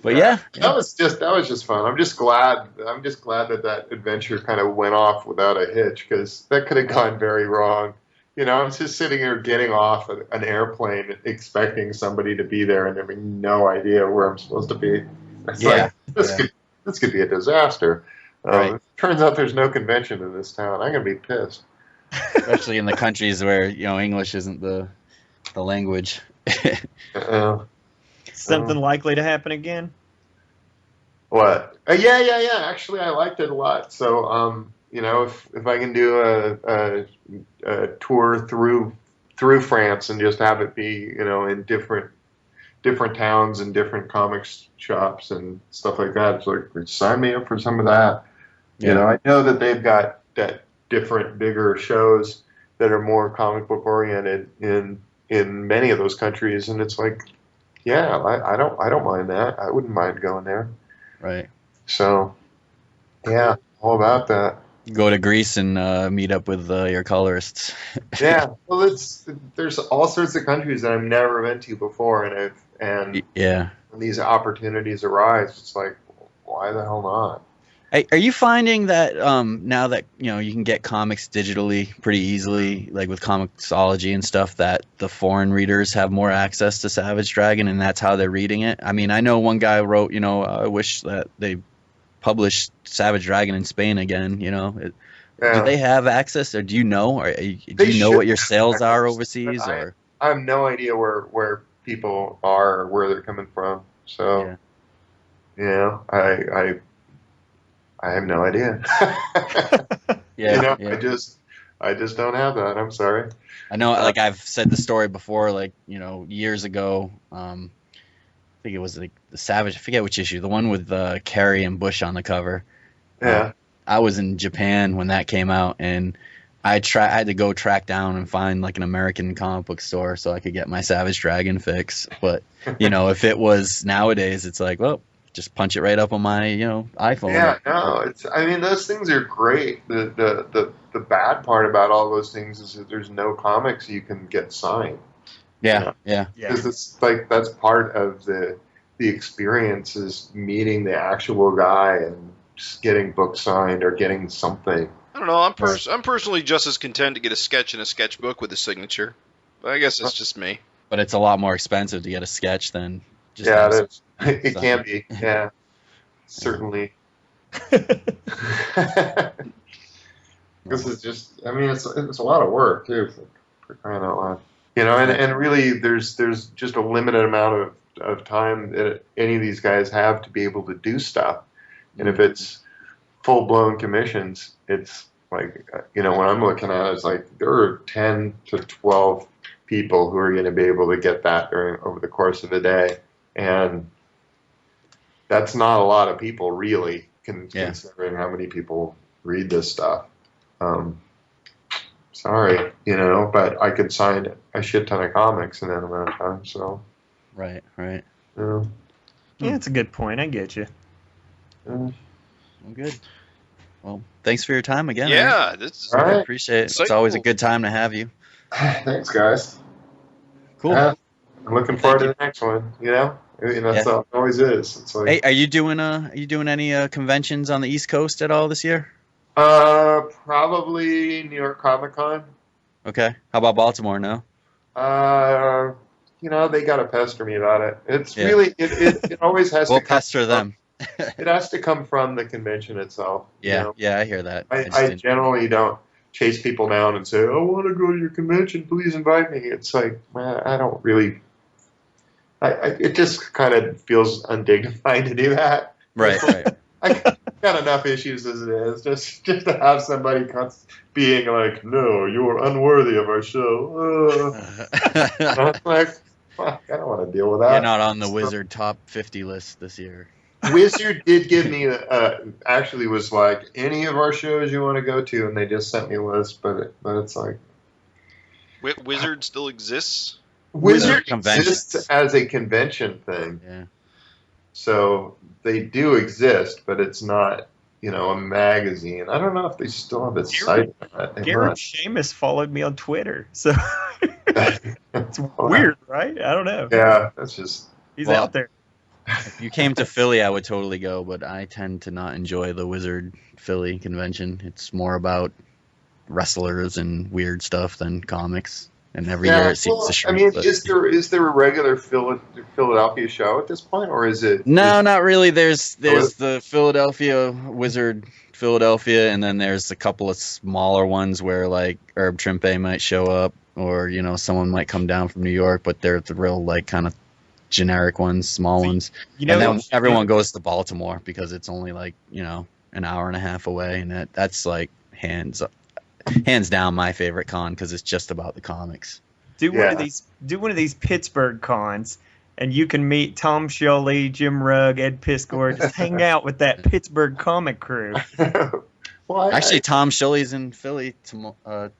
But yeah, that was just fun. I'm just glad that adventure kind of went off without a hitch, because that could have gone very wrong. I'm just sitting here getting off an airplane expecting somebody to be there and having no idea where I'm supposed to be. This could be a disaster. Right. Turns out there's no convention in this town. I'm gonna be pissed. Especially in the countries where English isn't the language. Something likely to happen again? What? Yeah. Actually, I liked it a lot. So, if I can do a tour through France and just have it be, in different towns and different comics shops and stuff like that, it's like, sign me up for some of that. Yeah. I know that they've got different, bigger shows that are more comic book oriented in many of those countries, and it's like, yeah, I don't mind that. I wouldn't mind going there. Right. So, yeah, all about that. Go to Greece and meet up with your colorists. Yeah, well, there's all sorts of countries that I've never been to before, and yeah, when these opportunities arise, it's like, why the hell not? Are you finding that now that you can get comics digitally pretty easily, like with Comixology and stuff, that the foreign readers have more access to Savage Dragon and that's how they're reading it? I mean, I know one guy wrote, I wish that they published Savage Dragon in Spain again. Do they have access, or do you know, or do you know what your sales are overseas? I have no idea where people are, where they're coming from. So, I have no idea. I just don't have that. I'm sorry. I know, like I've said the story before, like, years ago. I think it was like the Savage. I forget which issue. The one with Carrie and Bush on the cover. Yeah. I was in Japan when that came out, and I had to go track down and find like an American comic book store so I could get my Savage Dragon fix. But if it was nowadays, it's like, well, just punch it right up on my iPhone. Yeah, no, those things are great. The bad part about all those things is that there's no comics you can get signed. Yeah. Because it's like that's part of the experience, is meeting the actual guy and just getting book signed or getting something. I don't know. I'm personally just as content to get a sketch in a sketchbook with a signature. But I guess it's just me. But it's a lot more expensive to get a sketch than just it can be. Yeah, certainly. Because it's just, it's a lot of work too, for crying out loud. And really, there's just a limited amount of time that any of these guys have to be able to do stuff. And if it's full-blown commissions, it's like, when I'm looking at it, it's like there are 10 to 12 people who are going to be able to get that over the course of a day. And that's not a lot of people, really, considering how many people read this stuff. Sorry, but I could sign a shit ton of comics in that amount of time. So, right. Yeah, it's a good point. I get you. Well, good. Well, thanks for your time again. Yeah, I appreciate it. It's always a good time to have you. Thanks, guys. Cool. Yeah, I'm looking forward to the next one. That's how it always is. It's like, hey, are you doing any conventions on the East Coast at all this year? Probably New York Comic Con. Okay. How about Baltimore? No. They gotta pester me about it. It's really it always has we'll to pester them. It has to come from the convention itself. Yeah, I hear that. I generally don't chase people down and say, "I want to go to your convention. Please invite me." It's like, I don't really it just kind of feels undignified to do that. Right. I got enough issues as it is. Just to have somebody being like, "No, you are unworthy of our show." I'm like, fuck, I don't want to deal with that. You're not on the Wizard top 50 list this year. Wizard did give me actually was like, any of our shows you want to go to, and they just sent me a list, but it's like Wizard still exists. Wizard Conventions. exists as a convention thing. Yeah. So they do exist, but it's not, a magazine. I don't know if they still have a site. Garrett Seamus followed me on Twitter, so it's weird, right? I don't know. Yeah, that's just He's out there. If you came to Philly, I would totally go, but I tend to not enjoy the Wizard Philly convention. It's more about wrestlers and weird stuff than comics. And every year it seems to shrink. I mean, is there a regular Philadelphia show at this point, or is it? No, not really. There's the Philadelphia Wizard Philadelphia, and then there's a couple of smaller ones where like Herb Trimpe might show up, or someone might come down from New York, but they're the real like kind of generic ones, small ones. And then everyone goes to Baltimore because it's only like an hour and a half away, and that's like hands down my favorite con because it's just about the comics. Do one of these Pittsburgh cons, and you can meet Tom Scioli, Jim Rugg, Ed Piskor. Just hang out with that Pittsburgh comic crew. Well, actually, Tom Scioli's in Philly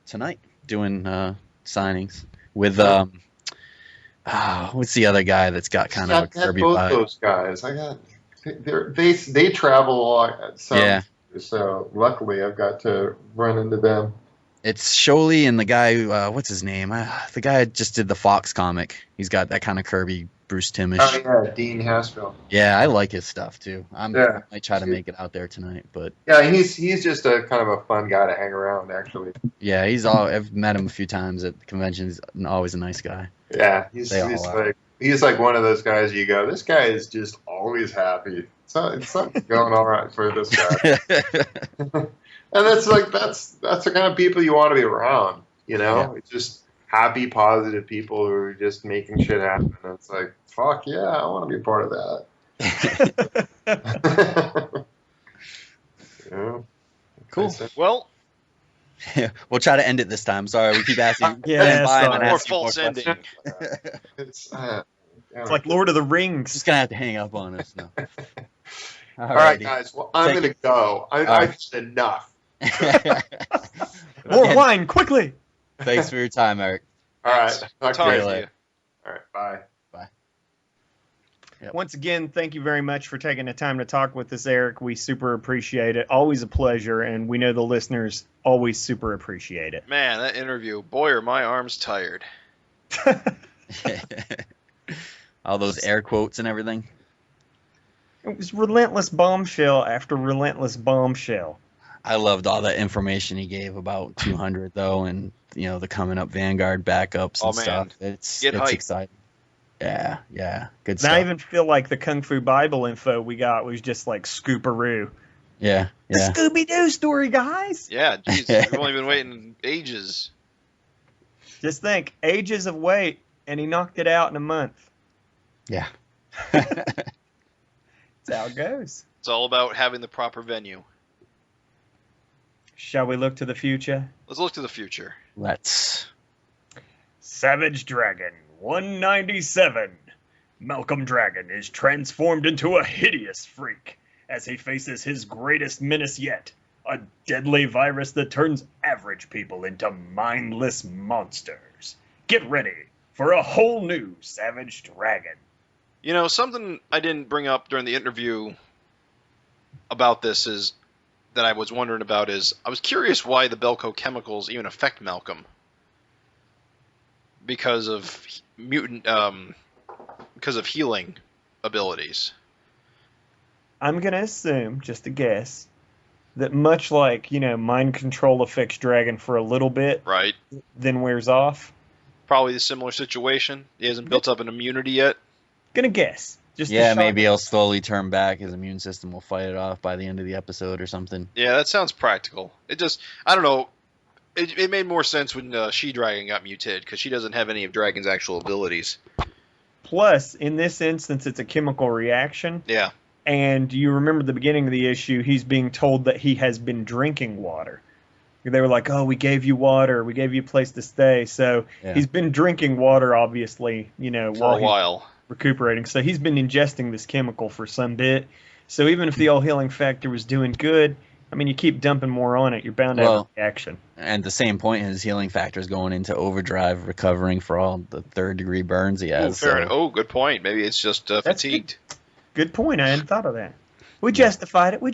tonight doing signings with what's the other guy that's got kind of a Kirby both vibe? Those guys, they travel a lot. So luckily, I've got to run into them. It's Scioli and the guy who, what's his name? The guy just did the Fox comic. He's got that kind of Kirby, Bruce Timmish. Oh yeah, Dean Haskell. Yeah, I like his stuff too. I might try to make it out there tonight, but yeah, he's just a kind of a fun guy to hang around. Actually. Yeah, I've met him a few times at conventions. Always a nice guy. Yeah, he's like one of those guys you go, this guy is just always happy. Something's going all right for this guy. And that's the kind of people you want to be around, It's just happy, positive people who are just making shit happen. And it's like, fuck yeah, I want to be part of that. Yeah. Cool. Well, we'll try to end it this time. Sorry, we keep asking. More false ending. It's like Lord of the Rings. Just gonna have to hang up on us now. All right, guys. Well, I'm gonna go. I've just enough. More wine, quickly. Thanks for your time, Eric. All right. Talk to you later. All right. Bye. Bye. Yep. Once again, thank you very much for taking the time to talk with us, Eric. We super appreciate it. Always a pleasure, and we know the listeners always super appreciate it. Man, that interview, boy, are my arms tired. All those air quotes and everything. It was relentless bombshell after relentless bombshell. I loved all that information he gave about 200 though, and the coming up Vanguard backups and stuff. It's exciting. Yeah, good stuff. And I even feel like the Kung Fu Bible info we got was just like scooperoo. Yeah. The Scooby-Doo story, guys. Yeah, jeez, we've only been waiting ages. Just think, ages of wait, and he knocked it out in a month. Yeah. That's how it goes. It's all about having the proper venue. Shall we look to the future? Let's look to the future. Let's. Savage Dragon 197. Malcolm Dragon is transformed into a hideous freak as he faces his greatest menace yet, a deadly virus that turns average people into mindless monsters. Get ready for a whole new Savage Dragon. Something I didn't bring up during the interview about this is that I was wondering about is I was curious why the Belco chemicals even affect Malcolm. Because of because of healing abilities. I'm going to assume, just a guess, that much like, mind control affects Dragon for a little bit, right, then wears off. Probably a similar situation. He hasn't built up an immunity yet. Gonna guess. Maybe he'll slowly turn back. His immune system will fight it off by the end of the episode or something. Yeah, that sounds practical. I don't know. It made more sense when She-Dragon got mutated, because she doesn't have any of Dragon's actual abilities. Plus, in this instance, it's a chemical reaction. Yeah. And you remember the beginning of the issue, he's being told that he has been drinking water. They were like, oh, we gave you water. We gave you a place to stay. So he's been drinking water, obviously, For a while. Recuperating. So he's been ingesting this chemical for some bit. So even if the old healing factor was doing good, I mean, you keep dumping more on it, you're bound to have a reaction. And the same point, his healing factor is going into overdrive, recovering for all the third-degree burns he has. Good point. Maybe it's just fatigued. Good point. I hadn't thought of that. We justified it. We're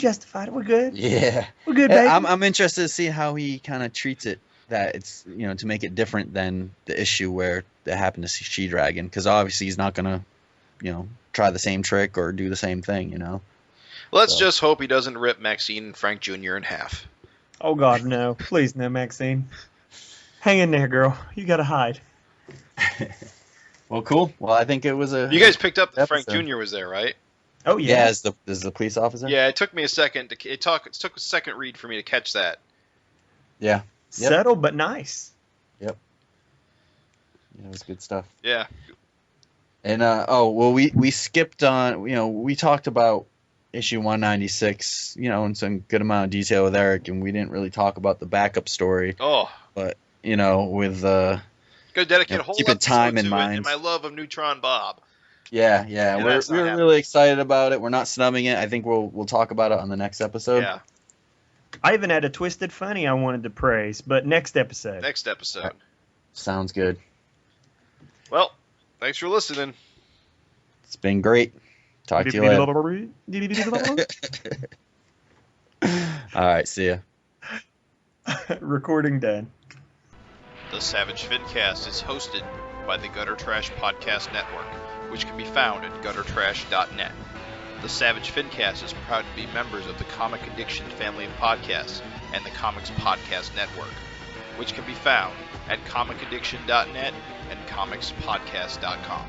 good. Yeah. We're good, baby. I'm interested to see how he kind of treats it, that it's, to make it different than the issue where that happened to She-Dragon, because obviously he's not going to, try the same trick or do the same thing, Let's just hope he doesn't rip Maxine and Frank Jr. in half. Oh, God, no. Please, no, Maxine. Hang in there, girl. You got to hide. Well, cool. Well, I think it was a... You guys picked up that episode. Frank Jr. was there, right? Oh, yeah. Yeah, as the police officer? Yeah, it took me a second. It took a second read for me to catch that. Yeah. Yep. Subtle, but nice. Yep. Yeah, it was good stuff. Yeah. And, we skipped on, we talked about issue 196, in some good amount of detail with Eric, and we didn't really talk about the backup story. Oh. But, with... Gotta dedicate a whole keeping time in mind. And my love of Neutron Bob. Yeah. We're really excited about it. We're not snubbing it. I think we'll talk about it on the next episode. Yeah. I even had a Twisted Funny I wanted to praise, but next episode. Sounds good. Well, thanks for listening. It's been great. Talk to you later. All right, see ya. Recording done. The Savage FINcast is hosted by the Gutter Trash Podcast Network, which can be found at guttertrash.net. The Savage FINcast is proud to be members of the Comic Addiction family of podcasts and the Comics Podcast Network, which can be found at comicaddiction.net and comicspodcast.com.